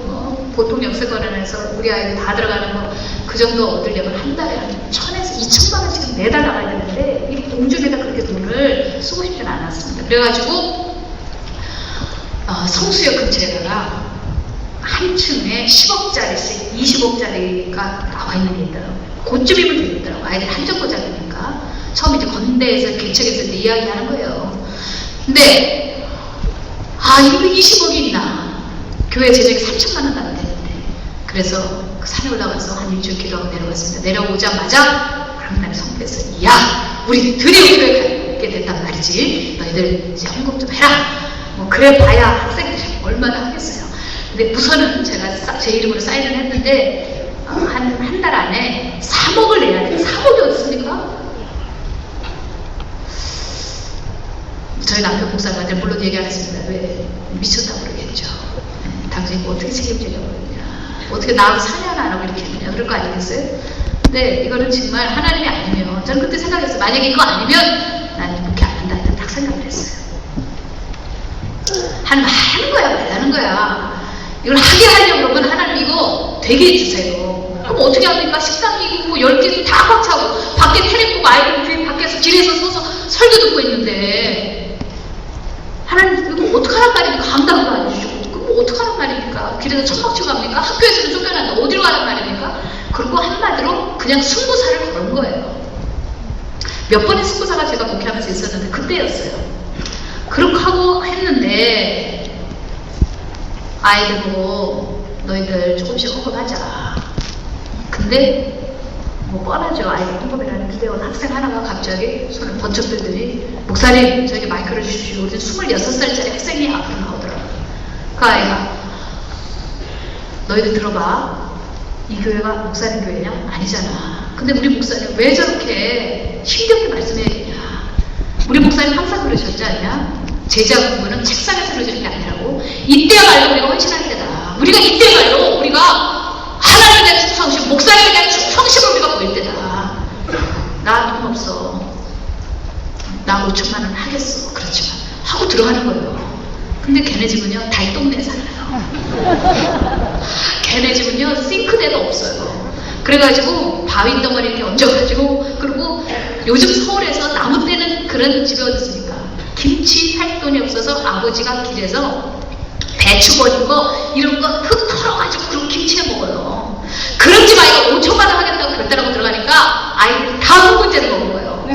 보통 역세권에서 우리 아이들 다 들어가는 거 그 정도 얻으려면 한 달에 한 1,000에서 2,000만 원씩 매달 나가야 되는데 이 공중에다 그렇게 돈을 쓰고 싶지는 않았습니다. 그래가지고 성수역 근처에다가 한 층에 10억짜리씩 20억짜리가 나와 있는 게 있더라고요. 그쯤이면 되겠더라고요. 아이들 한정거장이니까. 처음 이제 건대에서 개척했을 때 이야기하는 거예요. 근데 이거 20억이 있나. 교회 재정이 3천만 원 나면 되는데. 그래서 그 산에 올라가서 한 일주일 기도하고 내려왔습니다. 내려오자마자 하나님이 선포했어요. 야, 우리 드디어 교회 가게 됐단 말이지. 너희들 이제 헌금 좀 해라. 뭐 그래 봐야 학생들이 얼마나 하겠어요. 근데 우선은 제가 제 이름으로 사인을 했는데 한 달 안에 3억을 내야 돼요. 3억이 어딨습니까? 저희 남편 목사님한테 물론 얘기하겠습니다. 왜 미쳤다고 그러겠죠. 당신이 뭐 어떻게 책임지려고 그러냐. 어떻게 나하고 사냥 안 하고 이렇게 했느냐. 그럴 거 아니겠어요? 근데 이거는 정말 하나님이 아니면 저는 그때 생각했어요. 만약에 이거 아니면 나는 그렇게 안 한다. 딱 생각을 했어요. 하는 거야 말라는 거야. 이걸 하게 하려고 그러면 하나님 이거 되게 해주세요. 그럼 어떻게 합니까? 식당이고 뭐 10개도 다 꽉 차고 밖에 테레비고 아이들 밖에서 길에서 서서 설교 듣고 있는데 하나님 이거 어떡하란 말입니까? 감당도 안 해주시고 그럼 뭐 어떡하란 말입니까? 길에서 천막 치고 갑니까? 학교에서는 쫓겨난다. 어디로 가란 말입니까? 그리고 한마디로 그냥 승부사를 거는 거예요. 몇 번의 승부사가 제가 목회하면서 있었는데 그때였어요. 그렇게 하고 했는데 아이들 보고 너희들 조금씩 헌금하자. 근데 뭐 뻔하죠. 아이들 헌금이라는 기대 온 학생 하나가 갑자기 손을 번쩍 들더니 목사님 저에게 마이크를 주십시오. 우리 26살짜리 학생이 앞으로 나오더라고요. 그 아이가 너희들 들어봐. 이 교회가 목사님 교회냐? 아니잖아. 근데 우리 목사님 왜 저렇게 힘겹게 말씀해야 되냐. 우리 목사님 항상 그러셨지 않냐? 제자 공부는 책상에서 그러지는 게 아니라고. 이때야말로 우리가 헌신할 때다. 우리가 이때야말로 우리가 하나님에 대한 충성심, 목사님에 대한 충성심을 우리가 보일 때다. 나 돈 없어. 나 5천만 원 하겠어. 그렇지만 하고 들어가는 거예요. 근데 걔네 집은요 달동네 살아요. 걔네 집은요 싱크대도 없어요. 그래가지고 바위 덩어리 이렇게 얹어가지고 그리고 요즘 서울에서 나무 떼는 그런 집이 어디 있습니까? 김치 살 돈이 없어서 아버지가 길에서 배추 버린 거 이런 거 흙 털어가지고 그런 김치에 먹어요. 그런 집 아이가 5천만 원 하겠다고 결단하고 들어가니까 아이들이 다 한 번째를 먹은 거예요.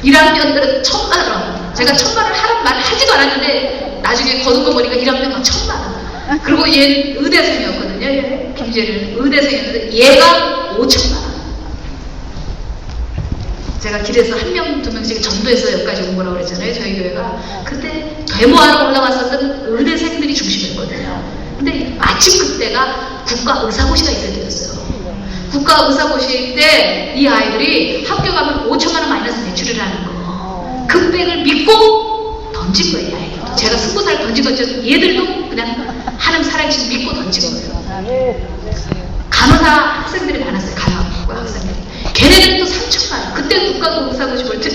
1학년들은 1,000만 원. 제가 1,000만 원 하라는 말 하지도 않았는데 나중에 거둔 거 보니까 1학년가 1,000만 원. 그리고 얘는 의대생이었거든요. 얘 김재는 의대생이었는데 얘가 5천만 원. 제가 길에서 한 명, 두 명씩 전도해서 여기까지 온 거라고 그랬잖아요. 저희 교회가. 그때 데모하러 올라갔었던 의대생들이 중심이었거든요. 근데 마침 그때가 국가의사고시가 있을 때였어요. 국가의사고시 때 이 아이들이 학교 가면 5천만 원 마이너스 매출이라는 거. 그 백을 믿고 던진 거예요. 이 아이들도. 제가 승부사를 던진 것처럼 얘들도 그냥 하나님 살아계신 믿고 던진 거예요. 간호사 학생들이 많았어요. 간호학과 학생들이. 걔네들은 또 3천만 원. 그때 국가의사고시 볼 때,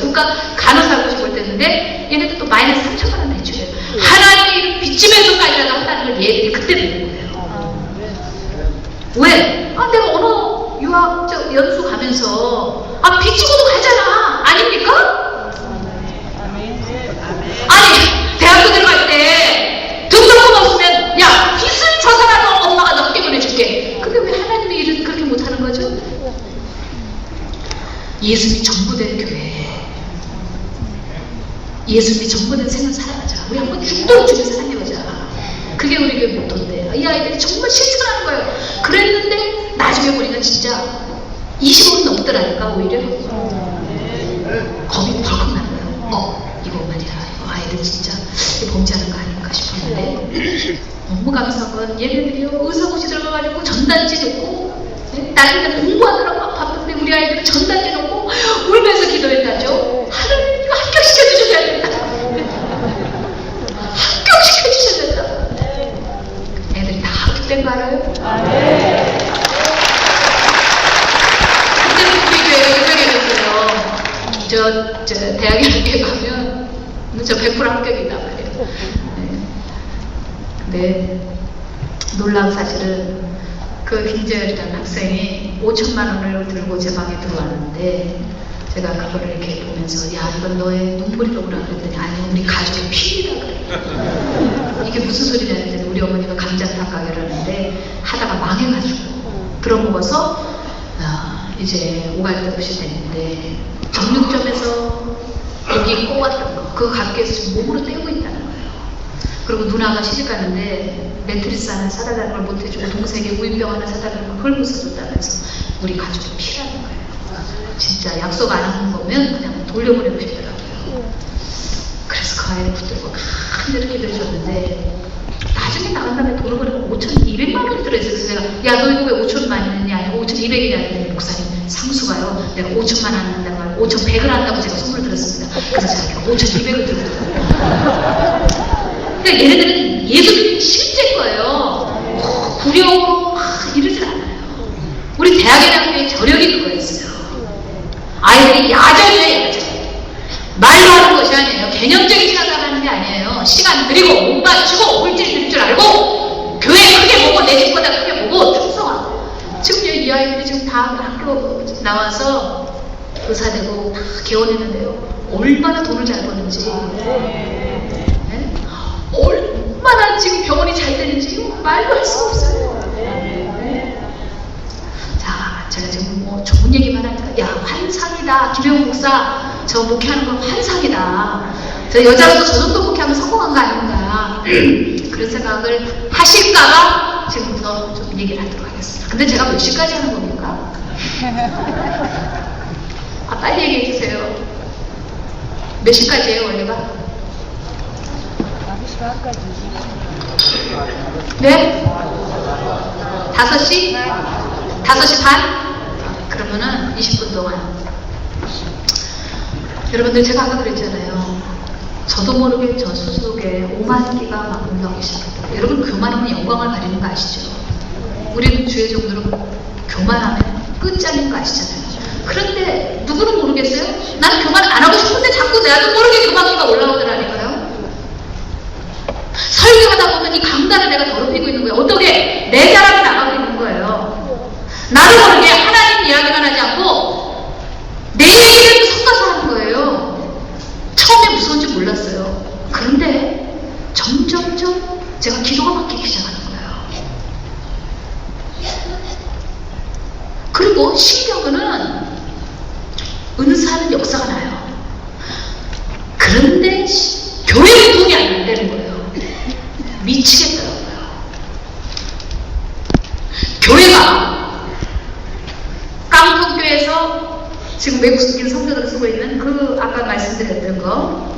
국가 간호사고시 볼 때였는데 얘네들 또 마이너스 3천만 원 매출이에요. 하나님이 빚짐에서까지라도 한다는 걸 얘들이 그때 배운 거예요. 왜? 내가 언어 유학 연수 가면서 빚지고도 가잖아. 아닙니까? 아니 대학교 들어갈 때 등록금 없으면 야 빚을 저 사람 엄마가 너 학교 보내줄게. 근데 왜 하나님이 일을 그렇게 못하는 거죠? 예수님이 전부된 교회, 예수님이 전부된 생을 살아가자. 우리 한번 죽도록 주님 사랑해보자. 그게 우리 교회 모토인데 이 아이들이 정말 실천하는 거예요. 그랬는데 나중에 보니까 진짜 20억은 넘더라니까. 오히려 겁이 벌컥 나는 거예요. 이거 말이야, 이거 아이들 진짜 범죄하는 거 아닌가 싶어. 너무 감사한 건 얘네들이요 의사고시 들어가가지고 전단지 놓고 나중에 공부하느라고 막 바쁜데 우리 아이들은 전단지 놓고 울면서 기도했다죠. 하나님 이거 합격시켜주셔야 된다. 합격시켜주셔야 된다. 애들이 다 합격된 거 알아요? 그때는 우리 교회가 유명해졌어요. 저 대학에 가면 저 100% 합격이다 말이에요. 근데 놀라운 사실은 그 김재열이라는 학생이 5천만 원을 들고 제 방에 들어왔는데 제가 그거를 이렇게 보면서 야 이건 너의 눈물이로구나 그랬더니 아니 우리 가족의 피이다 그래. 이게 무슨 소리냐 했더니 우리 어머니가 감자탕 가게를 하는데 하다가 망해가지고 들어먹어서 이제 오갈 데 없이 됐는데 정육점에서 고기 꼬았던 거 그거 가게에서 지금 몸으로 떼고 있다는 거예요. 그리고 누나가 시집 갔는데 매트리스 하나 사다 달라는 걸 못해주고 동생이 우유병 하나 사다 달라는 걸 헐고 써줬다면서 우리 가족이 피라는 거예요. 진짜 약속 안 하는 거면 그냥 돌려보내고 싶더라고요. 그래서 그 아이를 붙들고 간절히 기도해줬는데 나중에 나간 다음에 돈을 보니까 5,200만 원이 들어있어요. 그래서 내가 야 너 이거 왜 5천만 원이냐 아니고 5,200이냐 했더니 목사님 상수가요 내가 5천만 원 한다는 말 5,100을 한다고 제가 선물 드렸습니다. 그래서 제가 5,200을 들고 그러니까 얘네들은 예수님이 실제인 거예요. 구려고 이러질 않아요. 우리 대학에 나온 저력이 그거였어요. 아이들이 야전이에요. 야전. 말로 하는 것이 아니에요. 개념적인 생각하는 게 아니에요. 시간 느리고 못 맞추고 물질 들릴 줄 알고 교회 크게 보고 내 집보다 크게 보고 충성하고 지금 이 아이들이 지금 다 학교 나와서 의사 되고 다 개원했는데요. 얼마나 돈을 잘 버는지 얼마나 지금 병원이 잘 되는지 말도 할 수가 없어요. 자, 제가 지금 뭐 좋은 얘기만 하니까 야 환상이다. 김영우 목사 저 목회하는 건 환상이다. 저 여자로서 저 정도 목회하면 성공한 거 아닌가 그런 생각을 하실까봐 지금부터 좀 얘기를 하도록 하겠습니다. 근데 제가 몇 시까지 하는 겁니까? 빨리 얘기해 주세요. 몇 시까지예요 원래가? 네? 5시? 5시 반? 그러면은 20분 동안. 여러분들 제가 아까 그랬잖아요. 저도 모르게 저 수속에 오만기가 막 올라오기 시작했다. 여러분 교만하면 영광을 가리는 거 아시죠? 우리는 주의 종들은 교만하면 끝장인 거 아시잖아요. 그런데 누구는 모르겠어요? 나는 교만 안 하고 싶은데 자꾸 나도 모르게 교만기가 올라오더라니까요. 설교하다 보면 이 강단을 내가 더럽히고 있는 거예요. 어떻게 내 자랑이 나가고 있는 거예요. 나도 모르게 하나님 이야기만 하지 않고 내 얘기를 섞어서 하는 거예요. 처음에 무서운지 몰랐어요. 그런데 점점점 제가 기도가 막히기 시작하는 거예요. 그리고 신기한 거는 은사는 역사가 나요. 그런데 교회 운동이 안 되는 거예요. 미치겠더라고요. 교회가 깡통교에서 지금 외국인 성도들을 쓰고 있는 그 아까 말씀드렸던 거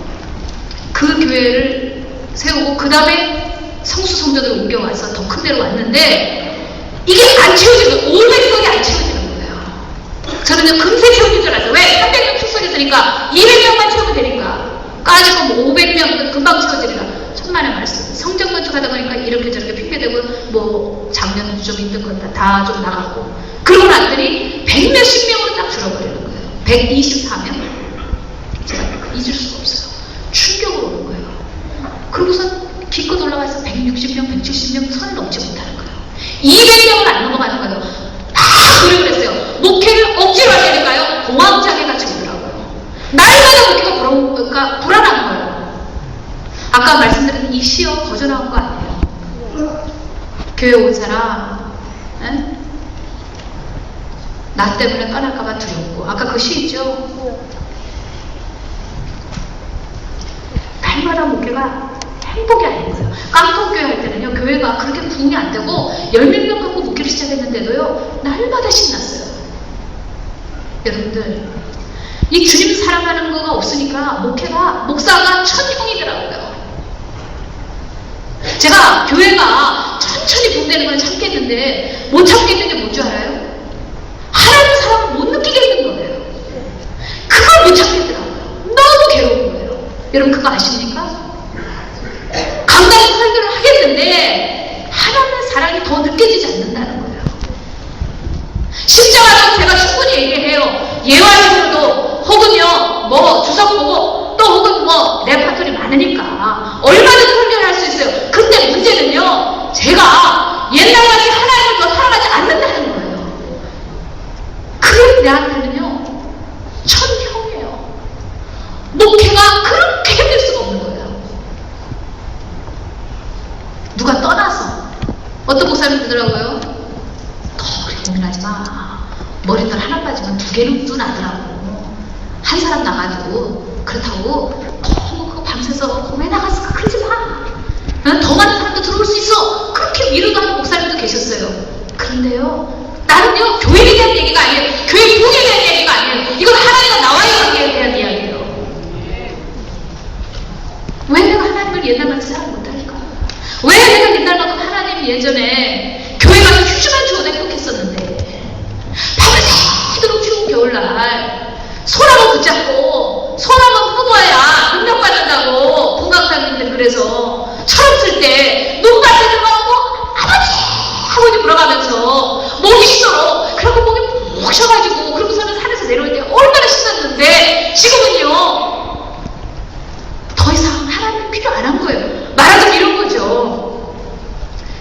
그 교회를 세우고 그 다음에 성수 성도들을 옮겨와서 더 큰 데로 왔는데 이게 안 채워지는 거예요. 500석이 안 채워지는 거예요. 저는요 금세 채워질 줄 알았어요. 왜? 300명 출석했으니까 200명만 채우면 되니까 까짓거 뭐 500명 금방 채워지리라. 천만의 말씀. 성전 건축하다 보니까 이렇게 저렇게 핑계대고 뭐 작년 좀 힘든 것 다 좀 나갔고 그러고 났더니 100몇십 명으로 딱 줄어버리는 거예요. 124명. 제가 잊을 수가 없어요. 충격으로 오는 거예요. 그러고서 기껏 올라가서 160명, 170명 선을 넘지 못하는 거예요. 200명을 안 넘어가는 거예요. 막 노력을 했어요. 목회를 억지로 해야 되니까요. 공황장애 같이 오더라고요. 날마다 목회가 불안한 거예요. 아까 말씀드린 이 시험 거저 나온 거 아니에요. 교회 온 사람 에? 나 때문에 떠날까봐 두렵고 아까 그 시 있죠? 날마다 목회가 행복이 아닌 거예요. 깡통교회 할 때는요 교회가 그렇게 부흥이 안 되고 10몇 명 갖고 목회를 시작했는데도요 날마다 신났어요. 여러분들 이 주님 사랑하는 거가 없으니까 목사가 천형이더라고요. 제가 교회가 천천히 붕대는 건 참겠는데 못 참겠는 게 뭔 줄 알아요? 하나님 사랑을 못 느끼겠는 거예요. 그걸 못 참겠더라고요. 너무 괴로운 거예요. 여러분 그거 아십니까? 강단히 설교를 하겠는데 하나님의 사랑이 더 느껴지지 않는다는 거예요. 십자가는 제가 충분히 얘기해요. 예화식으로도 혹은요 뭐 주석 보고 또 혹은 뭐 레파토리 많으니까 얼마든지 설교를 할 수 있어요. 근데 문제는요 제가 옛날같이 하나님을 더 사랑하지 않는다는 거예요. 그게 내한테는요 천형이에요. 목회가 그렇게 힘들 수가 없는 거예요. 누가 떠나서 어떤 목사님 그러더라고요. 고민하지 마. 머리털 하나 빠지면 두 개는 또 나더라고. 한 사람 나가도 그렇다고 너무 그거 밤새서 왜 나갔을까 그러지 마. 더 많은 사람도 들어올 수 있어. 그렇게 위로도 하는 목사님도 계셨어요. 그런데요 나는요 교회에 대한 얘기가 아니에요. 교회 부흥에 대한 얘기가 아니에요. 이건 하나님과 나와의 관계에 대한 이야기예요. 왜 내가 하나님을 옛날만큼 사랑 못할까? 왜 내가 옛날만큼 하나님 예전에 교회 가서 휴지만 주워도 행복했었는데 밤새도록 추운 겨울날 소나무 붙잡고 소나무 뽑아야 능력 받는다고 분강사님들 그래서 철없을 때 눈밭에 들어가고 아버지 물어가면서 목이 쉬도록 그러고 목이 푹 쉬어가지고 그러고서는 산에서 내려올 때 얼마나 신났는데 지금은요 더 이상 하나님 필요 안 한 거예요. 말하자면 이런 거죠.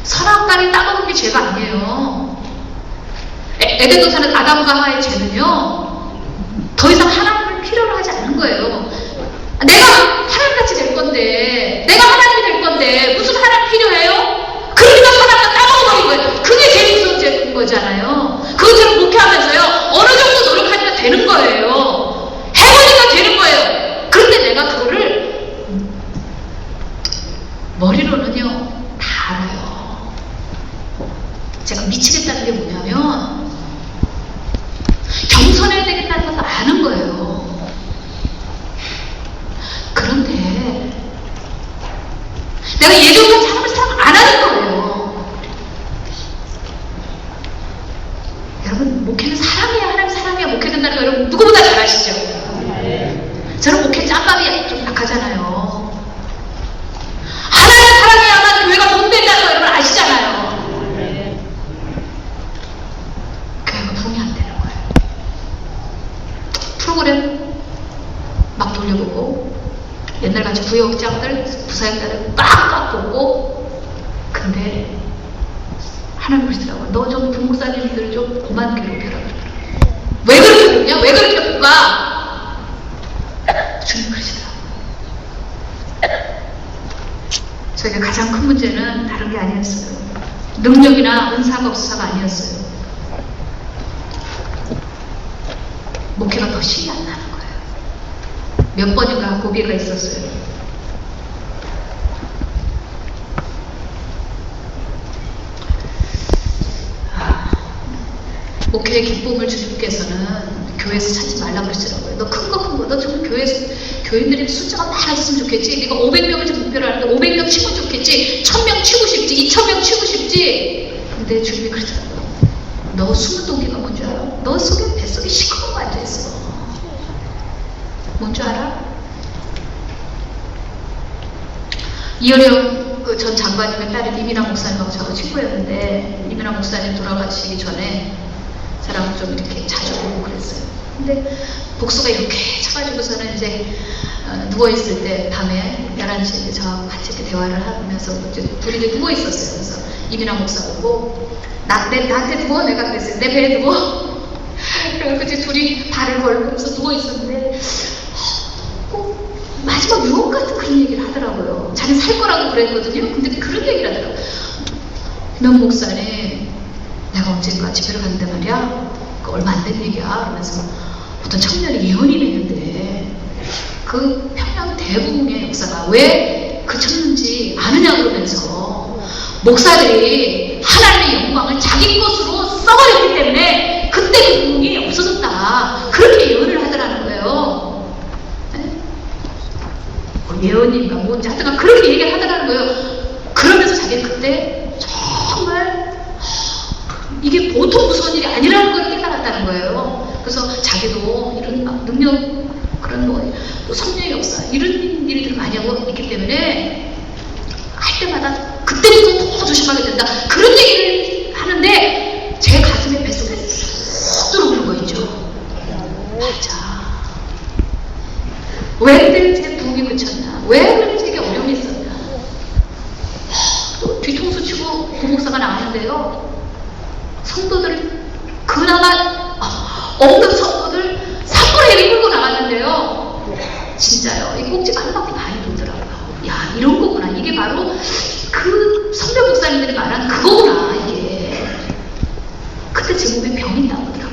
선악과를 따먹은 게 죄가 아니에요. 에덴 사는 아담과 하와의 죄는요 더 이상 하나님을 필요로 하지 않는 거예요. 내가 하나님같이 될 건데 내가 하나님이 될 건데 무슨 하나님 필요해요? 그러니까 하나님을 따먹어버린 거예요. 그게 제일 무서운 죄인 거잖아요. 그것처럼 목회하면서요 어느 정도 노력하니까 되는 거예요. 해보니까 되는 거예요. 그런데 내가 그거를 머리로는요 다 알아요. 제가 미치겠다는 게 뭐냐면 겸손해야 되겠다는 것도 아는 거예요. 그런데 내가 예전같이 하나님을 사랑 안 하는 거예요. 여러분 목회는 사랑해야 하나님 사랑해야 목회 된다는 거 여러분 누구보다 잘 아시죠? 저는 목회 짬밥이 좀 약하잖아요. 하나님 사랑해야만 교회가 돈 된다는 거 여러분 아시잖아요. 교회가 부흥이 안 되는 거예요. 프로그램 막 돌려보고 옛날같이 부역장들 부사역자들 빡빡 보고 근데 하나님 그러시더라고요. 너 좀 부목사님들 좀 그만 괴롭혀라 그러더라고요. 왜 그렇게 보냐? 왜 그렇게 볼까? 주님 그러시더라고요. 저에게 가장 큰 문제는 다른 게 아니었어요. 능력이나 은사가 없어서가 아니었어요. 목회가 더 신이 안 나는 거예요. 몇 번인가 고비가 있었어요. 목회의 기쁨을 주님께서는 교회에서 찾지 말라고 그러시더라고요. 너 큰 거, 너 정말 교인들이 숫자가 많았으면 좋겠지. 네가 500명을 좀 목표로 하는데 500명 치면 좋겠지. 1000명 치고 싶지. 2000명 치고 싶지. 근데 주님이 그러더라고요. 너 숨은 동기가 뭔 줄 알아? 너 속에 뱃속에 시커먼 거 앉아있어. 뭔 줄 알아? 이효령 전 장관님의 딸이 이민아 목사님하고 저하고 친구였는데 이민아 목사님 돌아가시기 전에 저랑 좀 이렇게 자주 보고 그랬어요. 근데 복수가 이렇게 쳐가지고서는 이제 누워있을 때 밤에 11시에 저하고 같이 이렇게 대화를 하면서 이제 둘이 이제 누워있었어요. 그래서 이민아 목사 보고 나한테 누워? 내가 그랬어요. 내 배에 누워? 그래서 이제 둘이 발을 걸면서 누워있었는데 마지막 유언 같은 그런 얘기를 하더라고요. 자기 살 거라고 그랬거든요. 근데 그런 얘기를 하더라고요. 명 목사님 내가 언젠가 집회를 갔는데 말이야 그 얼마 안 된 얘기야. 그러면서 어떤 청년이 예언이 내는데 그 평양 대부흥의 역사가 왜 그쳤는지 아느냐 그러면서 목사들이 하나님의 영광을 자기 것으로 써버렸기 때문에 그때 그 부흥이 없어졌다. 그렇게 예언을 하더라는 거예요. 네? 예언인가 뭔지 하여튼 그렇게 얘기를 하더라는 거예요. 그러면서 이게 보통 무서운 일이 아니라는 걸 깨달았다는 거예요. 그래서 자기도 이런 막 능력, 그런 또 성령의 역사, 이런 일들을 많이 하고 있기 때문에 할 때마다 그때부터 더 조심하게 된다. 그런 얘기를 하는데 제 가슴에 뱃속에 쑥 들어오는 거 있죠. 맞아. 왜 그때 제 부흥이 그쳤나? 왜 그때 제게 어려움이 있었나? 또 뒤통수 치고 부목사가 나왔는데요. 성도들 그나마 없는 성도들 3분의 1이 끌고 나갔는데요. 진짜요. 이 꼭지가 한 바퀴 반이 돌더라고요. 야, 이런 거구나. 이게 바로 그 선배 목사님들이 말한 그거구나, 이게. 그때 제 몸에 병이 나오더라고요.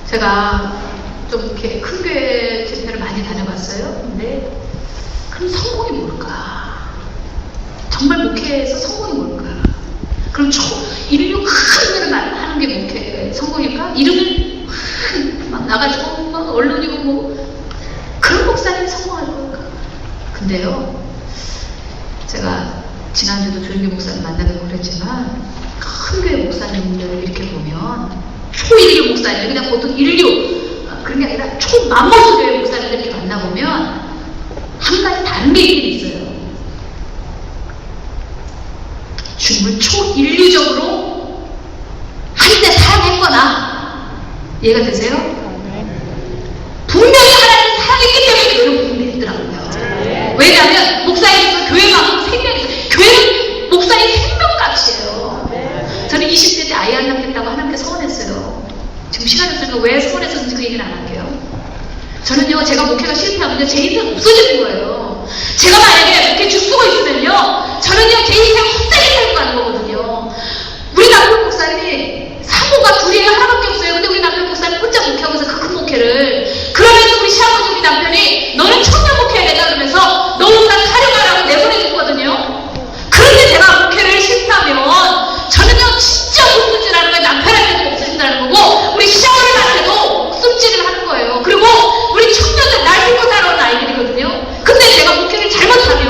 제가 좀 이렇게 큰 교회 집회를 많이 다녀봤어요. 근데 그럼 성공이 뭘까? 정말 목회에서 성공이 뭘까? 그럼 인류 큰 일을 하는 게 목회 성공일까? 이름을 막 나가지고 막 언론이고 뭐 그런 목사님이 성공할 걸까? 근데요, 제가 지난주도 조용기 목사님 만나뵙고 그랬지만 큰 교회 목사님들 이렇게 보면 초인류 목사님들, 그냥 보통 인류 그런 게 아니라 초맘모스 교회 목사님들 이렇게 만나보면 한 가지 다른 게 있어요. 주님을 초인류적으로 한때 사랑했거나, 이해가 되세요? 분명히 하나님을 사랑했기 때문에 교회를 공개했더라고요. 왜냐하면 목사님께서 교회만큼 생명이 있어요. 교회는 목사님 생명값이에요. 저는 20대 때 아이 안 낳겠다고 하나님께 서원했어요. 지금 시간이 없으니까 왜 서원했었는지 그 얘기는 안 할게요. 저는요, 제가 목회가 실패하면 제 인생 없어지는 거예요. 제가 만약에 목회 죽수가 있으면요, 저는요, 제 인생 헛되게 살고 가는 거거든요. 우리 남편 목사님이 사모가 둘이에요. 하나밖에 없어요. 근데 우리 남편 목사님 혼자 목회하고 있어요. 그 큰 목회를. 그러면서 우리 시아버지 우리 남편이 너는 청년 목회해야 된다 그러면서 너 혼자 타령하라고 내보내줬거든요. 그런데 제가 목회를 실패하면 저는요, 진짜 목숨질하는 거예요. 남편한테도 목숨질하는 거고 우리 시아버지한테도 목숨질을 하는 거예요. 그리고 우리 청년들 날 믿고 따라오는 아이들이거든요. 근데 제가 목회를 잘못하면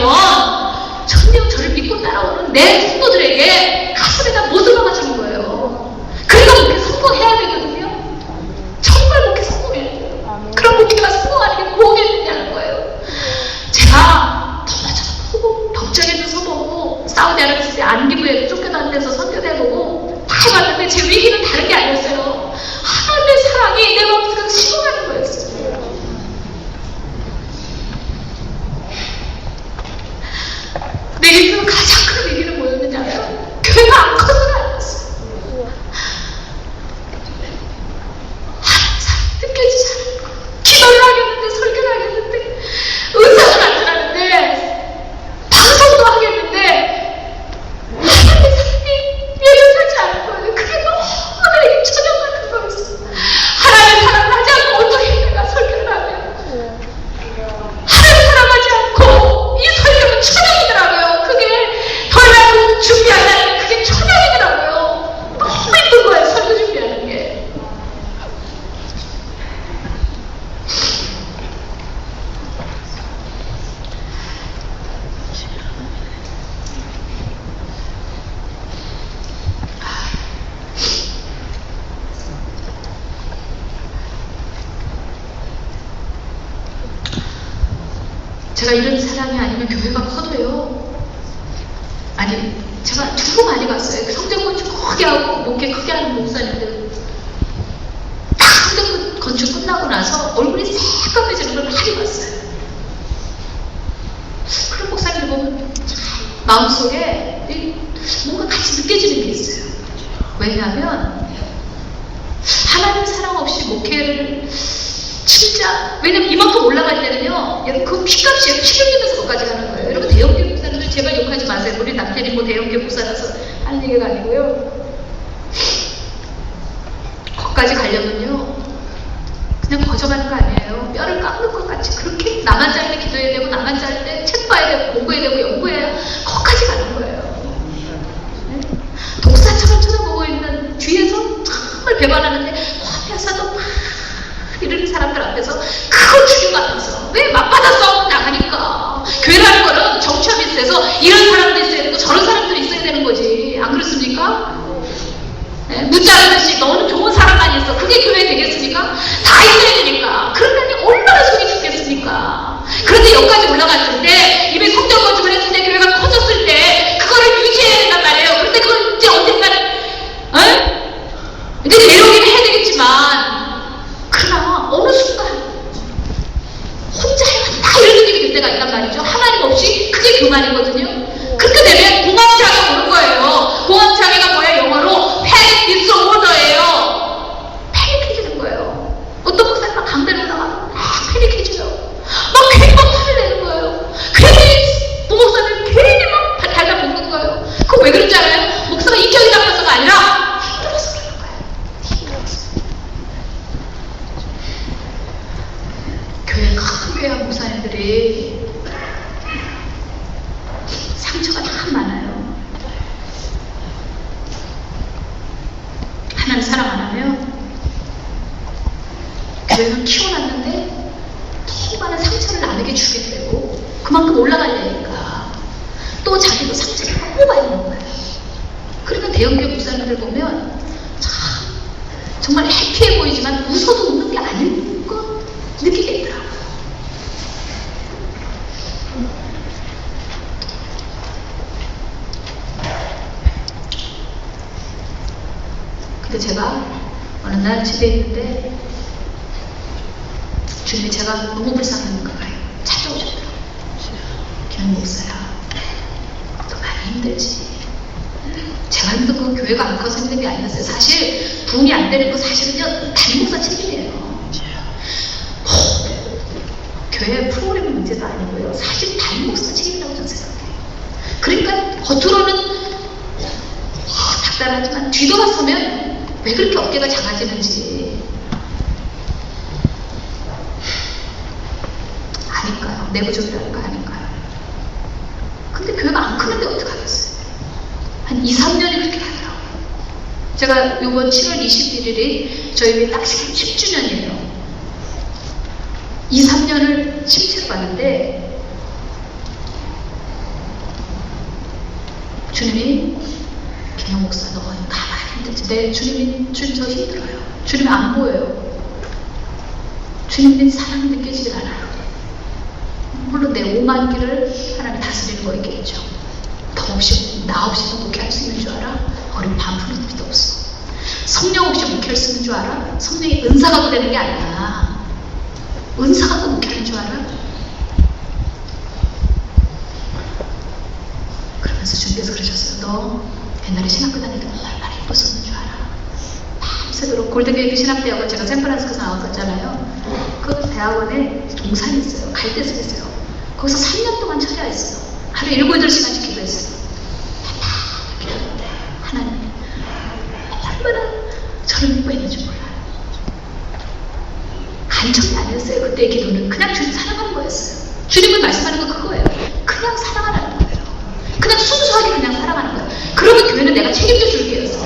전혀 저를 믿고 따라오는 내 친구들에게 가슴에다 못을 박아주는 거예요. 그러니까 목회 성공해야 되거든요. 정말 목회 성공해야 돼요. 그런 목회가 성공하는 게 뭐겠느냐는 거예요. 제가 더 맞춰서 보고 법정에도 서보고 사우디아라비아 안기부에 쫓겨난 데서 선교도 해보고 다 해봤는데 제 위기는 다른 게 아니었어요. 하나님의 사랑이 내 마음속에 식어가는 거였어요. 내 인생 가장 큰 위기는 뭐였느냐면 교회가 안 커서는 아니었어요. 하나님 사랑이 느껴지지 않는 거예요. 기도를 하겠는데, 설교를 하겠는데, 은사도 나타나는데, 방송도 하겠는데 하나님의 사랑이 예전하지 않은 거예요. 그게 너무 내게 천연 같은 거였어요. 하나님의 사랑을 하지 않고 어떻게 내가 설교를 하면 하나님을 사랑하지 않고 이 설교는 천연이더라고요. 그게 더 이상 준비한다는 게 그게 천연이더라고요. 너무 힘든 거예요. 설교 준비하는 게. 제가 이런 사람이 아니면 교회가 커도요. 아니, 제가 너무 많이 봤어요. 성전 건축 크게 하고 목회 크게 하는 목사님들. 딱 성전 건축 끝나고 나서 얼굴이 새까매지는 걸 많이 봤어요. 그런 목사님들 보면 참 마음속에 뭔가 같이 느껴지는 게 있어요. 왜냐하면 하나님 사랑 없이 목회를 진짜, 왜냐면 이만큼 올라갈 때는요, 그 피값이에요. 피 흘리면서 거기까지 가는 거예요. 여러분, 대형교 목사님들 제발 욕하지 마세요. 우리 남편이 뭐 대형교 목사라서 하는 얘기가 아니고요. 거기까지 가려면요, 그냥 거저가는 거 아니에요. 뼈를 깎는 것 같이 그렇게 나만 짤 때 기도해야 되고, 나만 짤 때 책 봐야 되고, 공부해야 되고, 연구해야 거기까지 가는 거예요. 네? 독사처럼 쳐다보고 있는 뒤에서 정말 배반하는데 화면사도 막 이런 사람들 앞에서 그걸 죽여가면서 왜 맞받아 싸우고 나가니까. 교회라는 거는 정치하면 그래서 이런 사람도 있어야 되고 저런 사람도 있어야 되는 거지. 안 그렇습니까? 네? 문자하듯이 너는 좋은 사람만 있어. 그게 교회 되겠습니까? 다 있어야 되니까. 그러다니 얼마나 속이 죽겠습니까? 그런데 여기까지 올라갔을 때 이미 성전 건축을 했을 때 교회가 커졌을 때 그거를 유지해야 된단 말이에요. 그런데 그걸 이제 언젠가는 이제 내려오긴 해야 되겠지만 그러나 어느 순간 혼자 해왔다 이런 느낌이 들 때가 있단 말이죠. 하나님 없이 그게 교만이거든요. 그렇게 되면 공황장애가 오는 거예요. 공황장애가 뭐야? 영어로 패닉 디스오더예요. 패닉해지게 된 거예요. 어떤 목사님 막 강단에 올라가 막 패닉해져요. 막 괜히 막 화를 내는 거예요. 괜히 부목사님 괜히 막 달달볶는 거예요. 그거 왜 그런지 알아요? 목사가 인격이 나빠서가 아니라 힘들어서 그러는 거예요. 힘들어서. 교회 큰 교회 목사님들이 상처가 참 많아요. 하나님 사랑 안 하면 교회는 키워놨는데 더 많은 상처를 남에게 주게 되고 그만큼 올라가려니까 또 자기도 상처를 너무 많이 먹는 거예요. 그러니까 대형교회 목사님들 보면 참 정말 해피해 보이지만 웃어도 웃는 게 아닌 것 느끼겠더라고요. 근데 제가 어느 날 집에 있는데 주님이 제가 너무 불쌍했는가 봐요. 찾아오셨더라고요. 기현 목사야, 너 많이 힘들지. 제가 힘든 건 교회가 안 커서 힘든 게 아니었어요. 사실 부흥이 안 되는 거 사실은요 담임 목사 책임이에요. 교회 프로그램 문제도 아니고요. 사실 담임 목사 책임이라고 저는 생각해요. 그러니까 겉으로는 닥달하지만 뒤돌아서면 왜 그렇게 어깨가 작아지는지 아닐까요? 내부적이라는 거 아닐까요? 근데 교회가 안 크는데 어떡하겠어요? 한 2, 3년이 그렇게 가더라고요. 제가 이번 7월 21일이 저희 딱 10주년이에요. 2, 3년을 침체로 봤는데 주님이 김영 목사 너 가만히 힘들지. 네, 주님 저 힘들어요. 주님이 안 보여요. 주님의 사랑이 느껴지질 않아요. 물론 내 오만 길을 하나님 다스리는 거 있겠죠. 더 없이 나 없이 목회할 수 있는 줄 알아? 어린 반푼은 필요 없어. 성령 없이 목회할 수 있는 줄 알아? 성령이 은사 갖고 되는 게 아니야. 은사 갖고 목회하는 줄 알아? 그러면서 주님께서 그러셨어요. 너 옛날에 신학교 다닐 때 얼마나 예뻤었는 줄 알아? 밤새도록 골든게이트 신학대학원 제가 샌프란시스코에서 나왔었잖아요. 그 대학원에 동산이 있어요. 갈대숲이 있어요. 거기서 3년 동안 철야 했어요. 하루에 7, 8시간씩 기도했어요. 기도했는데 하나님 얼마나 저를 예뻐했는지 몰라요. 간청이 아니었어요. 그때의 기도는 그냥 주님 사랑하는 거였어요. 주님을 말씀하는 건 그거예요. 그냥 사랑하라는 거예요. 그냥 순수하게 그냥 사랑하는 거예요. 그러면 교회는 내가 책임져 줄게였어요.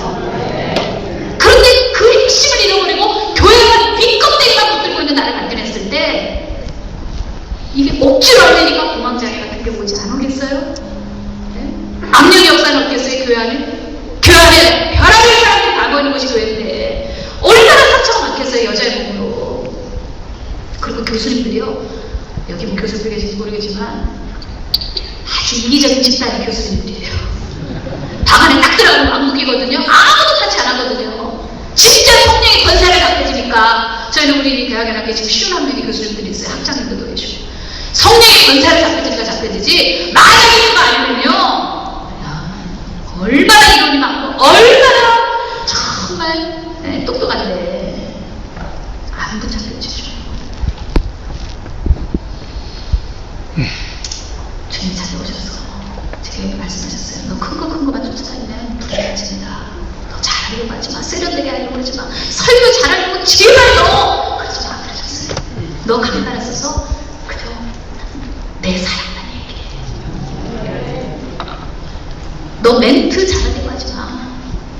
그런데 그 핵심을 잃어버리고 교회가 빈껍데기만 붙들고 있는 나를 발견했을 때 이게 억지로 하려니까 공황장애 같은 게 오지 않겠어요? 네? 악령의 역사는 없겠어요? 교회 안에? 교회 안에 별하별 사람들이 다 모이는 것이 교회인데 얼마나 상처가 많겠어요? 여자의 몸으로. 그리고 교수님들이요, 여기 뭐 교수님들 계신지 모르겠지만 아주 이기적인 집단의 교수님들이에요. 방 안에 딱 들어가면 왕국이거든요. 아무도 타치 안 하거든요. 진짜 성령의 권세를 갖게 되니까 저희는 우리 대학에 나게 지금 51명의 교수님들이 있어요. 학장님들도 계시고. 성령의 권세를 잡게 되니까 잡게 되지 만약에 그거 아니면요 얼마나 이론이 많고 얼마나 정말 똑똑한데 안 붙잡혀지죠. 주님 찾아오셔서 제게 말씀하셨어요. 너 큰 거만 쫓아다니면 불안해집니다. 너 잘하려고 하지 마. 세련되게 하려고 그러지 마. 설교 잘하려고 제발 너 그러지 마. 그러셨어요. 너 강단에 서서 그저 내 사랑만 얘기해. 너 멘트 잘하려고 하지 마.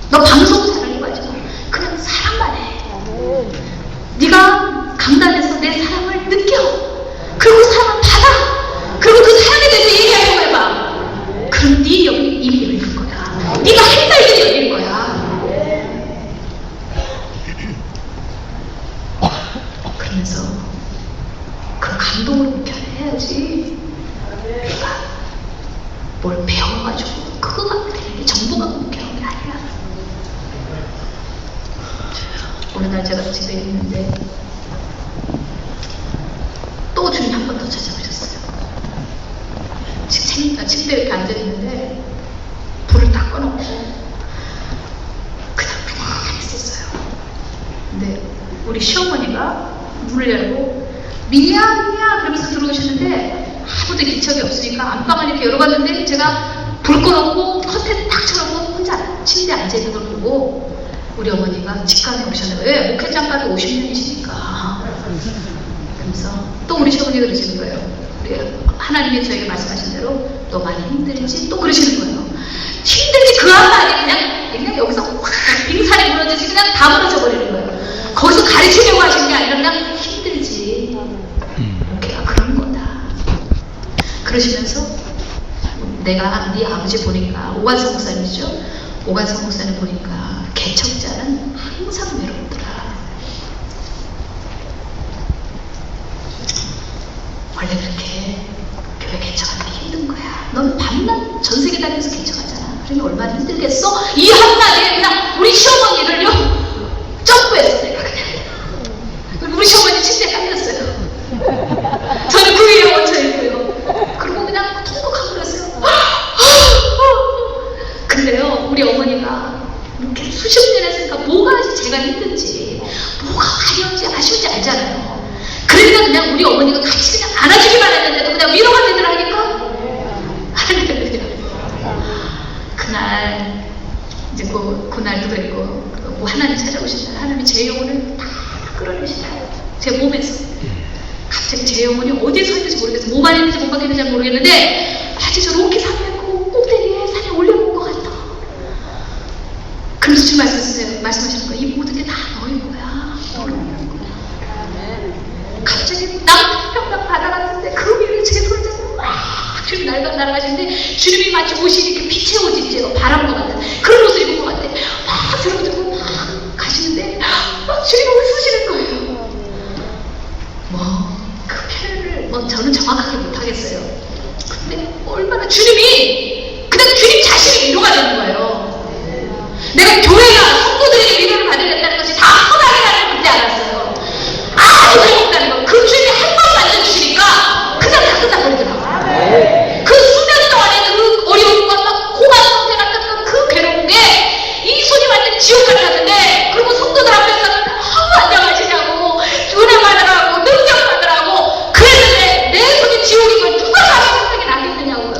너 방송 잘하려고 하지 마. 그냥 사랑만 해. 네가 강단에서 내 사랑을 느껴. 그리고 사랑을 받아. 그리고 그 사랑에 대해서 얘기하려고 해봐. 와서 집에 있는데 또 주님 한 번 더 찾아오셨어요. 침대에 이렇게 앉아있는데 불을 다 꺼놓고 그냥 가만히 있었어요. 근데 우리 시어머니가 문을 열고 미야 그러면서 들어오시는데 아무도 기척이 없으니까 안방을 이렇게 열어봤는데 제가 불 꺼놓고 커튼 딱 쳐놓고 혼자 침대에 앉아있는 걸 보고 우리 어머니가 직감에 오셨나요. 왜? 목회장까지 50년이시니까. 그래서 또 우리 시어머니가 그러시는 거예요. 우리 하나님이 저에게 말씀하신 대로 너 많이 힘들지? 또 그러시는 거예요. 힘들지 그 한마디 그냥 여기서 확 빙산이 무너지지 그냥 다 무너져 버리는 거예요. 거기서 가르치려고 하시는 게 아니라 그냥 힘들지. 목회가 그런 거다. 그러시면서 내가 네 아버지 보니까 오관성 목사님이죠. 오관성 목사님 보니까 개척자는 항상 외롭더라. 원래 그렇게 교회 개척하는 게 힘든 거야. 넌 밤낮 전 세계 다니면서 개척하잖아. 그러니 얼마나 힘들겠어? 이 한마디에 그냥 우리 시어머니를요 점프했어 내가 그냥. 우리 시어머니 침대에 깔렸어요. 저는 그 위에 얹혀있고요. 그리고 그냥 통곡하고 그랬어요. 근데요 우리 어머니가 이렇게 수십 년 했으니까 뭐가 제가 힘든지 뭐가 아쉬운지 알잖아요. 그러니까 그냥 우리 어머니가 같이 그냥 안아주기만 했는데도 그냥 위로가 되더라 하니까 그날 이제 그날도 그랬고 하나님 찾아오신 날 하나님이 제 영혼을 다 끌어내시나요. 제 몸에서 갑자기 제 영혼이 어디에 서 있는지 모르겠어요. 몸 안에 있는지 몸 밖에 있는지 잘 모르겠는데 아주 저 로키 산맥고 꼭대기에 산에 올려놓은 것 같아. 그래서 주님 말씀하시는 거예요. 이 모든 게 다 너인 거야. 너는 거야. 갑자기 남편만 받아갔는데 그 위를 제 손잡고 막 주님 날아가시는데 주님이 마치 옷이 이렇게 빛의 옷 있죠. 바람과 같은 그런 옷을 입은 것 같아. 막 들어들고 막 가시는데 막 주님이 웃으시는 거예요. 그 표현을 저는 정확하게 못하겠어요. 근데 얼마나 주님이 그냥 주님 자신이 위로가 되는 거예요. 내가 교회가 성도들에게 위로를 받아야겠다는 것이 다 뻔하게 나는 그때 알았어요. 아주 행복하는 거. 그 주님이 한 번 만져주시니까 그냥 다 끝나버리더라고요. 그 수년 동안에 그 어려움과 막 고관 상태 같은 그 괴로운 게 이 손이 완전 지옥 같았는데 그리고 성도들 앞에서는 안녕하시냐고 은혜 받으라고 능력 받으라고 그랬는데 내 손이 지옥인 걸 누가 다시 생각이 나겠느냐고요.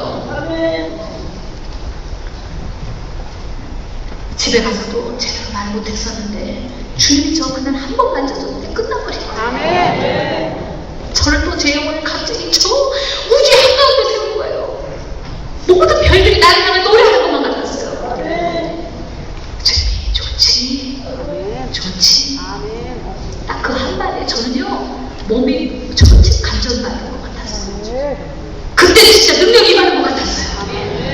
집에 가서도 제대로 말 못했었는데 주님이 저 그날 한 번 만져줬는데 끝나버린 거예요. 저를 또 제 영혼을 갑자기 저 우주 한가운데 세운 거예요. 모든 별들이 나를 향해 노래하는 것만 같았어요. 주님이 좋지 좋지. 딱 그 한마디에 저는요 몸이 전체 감전받는 것 같았어요. 그때 진짜 능력이 임하는 것 같았어요.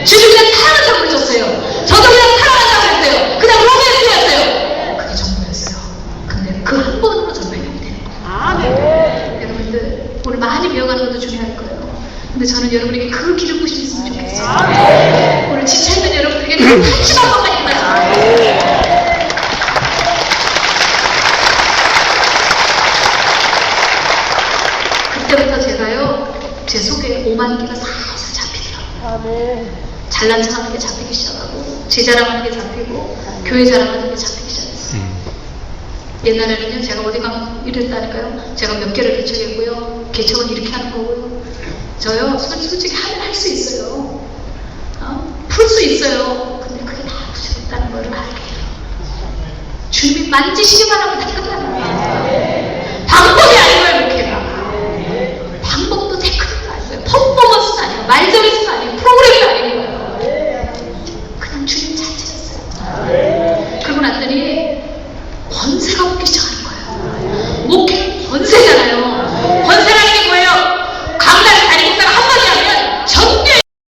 주님 그냥 사랑한다고 그러셨어요. 저도 그냥 사랑한다고 그랬어요. 그냥 로맨스였어요. 그게 전부였어요. 근데 그 한 번으로 전부이 되는 거예요. 여러분들 오늘 많이 배워가는 것도 중요할 거예요. 근데 저는 여러분에게 그 길을 보시면 좋겠어요. 오늘 지쳐있는 여러분에게 그 한심한 것만 임하지. 그때부터 제가요 제 속에 오만기가 살살 잡히더라고요. 잘난 척하는 게 잡히기 시작하고 제 자랑하는 게 잡히고 교회 자랑하는 게 잡히기 시작했어요. 옛날에는요 제가 어디 가면 이랬다니까요. 제가 몇 개를 개척했고요. 개척은 이렇게 하는 거고요. 저요 솔직히 하면 할 수 있어요. 풀 수 있어요. 근데 그게 다 부족했다는 걸 알게요. 주님이 만지시기만 하면 다 끝나.